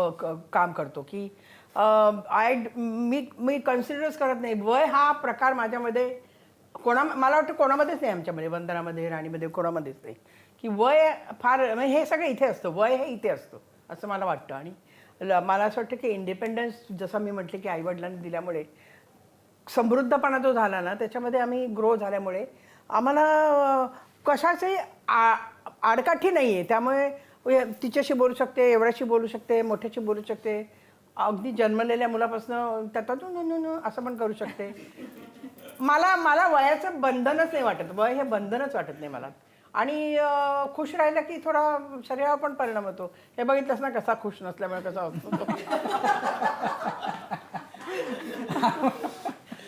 काम करतो की मी कन्सिडरच करत नाही. वय हा प्रकार माझ्यामध्ये मला वाटतं कोणामध्येच नाही, आमच्यामध्ये वंदनामध्ये राणीमध्ये कोणामध्येच नाही की वय फार म्हणजे हे सगळं इथे असतं, वय हे इथे असतं असं मला वाटतं. आणि मला असं वाटतं की इंडिपेंडन्स जसं मी म्हटलं की आईवडिलांनी दिल्यामुळे समृद्धपणा जो झाला ना, त्याच्यामध्ये आम्ही ग्रो झाल्यामुळे आम्हाला कशाची आडकाठी नाही आहे. त्यामुळे तिच्याशी बोलू शकते, एवढ्याशी बोलू शकते, मोठ्याशी बोलू शकते, अगदी जन्मलेल्या मुलापासून त्यातून असं पण करू शकते. मला वयाचं बंधनच नाही वाटत, वय हे बंधनच वाटत नाही मला. आणि खुश राहिलं की थोडा शरीरावर पण परिणाम होतो. हे बघितलंस ना कसा खुश नसल्यामुळे कसा होतो.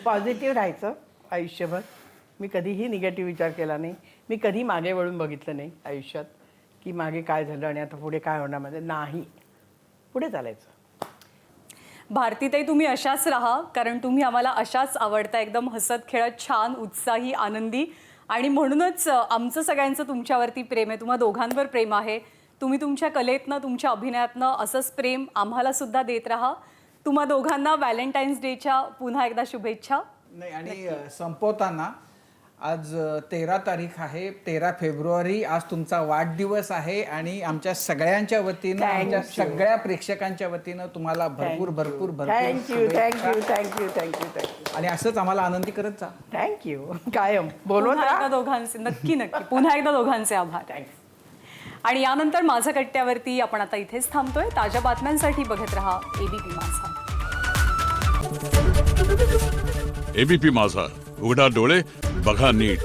पॉझिटिव्ह राहायचं आयुष्यभर. मी कधीही निगेटिव्ह विचार केला नाही. मी कधी मागे वळून बघितलं नाही आयुष्यात की मागे काय झालं आणि आता पुढे काय होणार. म्हणजे नाही, पुढे चालायचं. भारतीताई तुम्ही अशाच राहा, कारण तुम्ही आम्हाला अशाच आवडता, एकदम हसत खेळत, छान, उत्साही, आनंदी. आणि म्हणूनच आमचं सगळ्यांचं तुमच्यावरती प्रेम आहे, तुम्हा दोघांवर प्रेम आहे. तुम्ही तुमच्या कलेतनं, तुमच्या अभिनयातनं असंच प्रेम आम्हाला सुद्धा देत राहा. तुम्हा दोघांना व्हॅलेंटाईन्स डेच्या पुन्हा एकदा शुभेच्छा. नाही, आणि संपवताना आज 13 तारीख आहे, 13 फेब्रुवारी, आज तुमचा वाढदिवस आहे. आणि आमच्या सगळ्यांच्या वतीनं, आमच्या सगळ्या प्रेक्षकांच्या वतीनं तुम्हाला भरपूर भरपूर भरपूर thank you thank you thank you thank you thank you. आणि असंच आम्हाला आनंदी करत जा. थँक्यू. कायम बोलवत पुन्हा एकदा राहा. दोघांचे नक्की नक्की पुन्हा एकदा दोघांचे आभार. थँक्स. आणि यानंतर माझ्या कट्ट्यावरती आपण आता इथेच थांबतोय. ताज्या बातम्यांसाठी बघत रहा एबीपी माझा. एबीपी माझा, उघडा डोळे बघा नीट.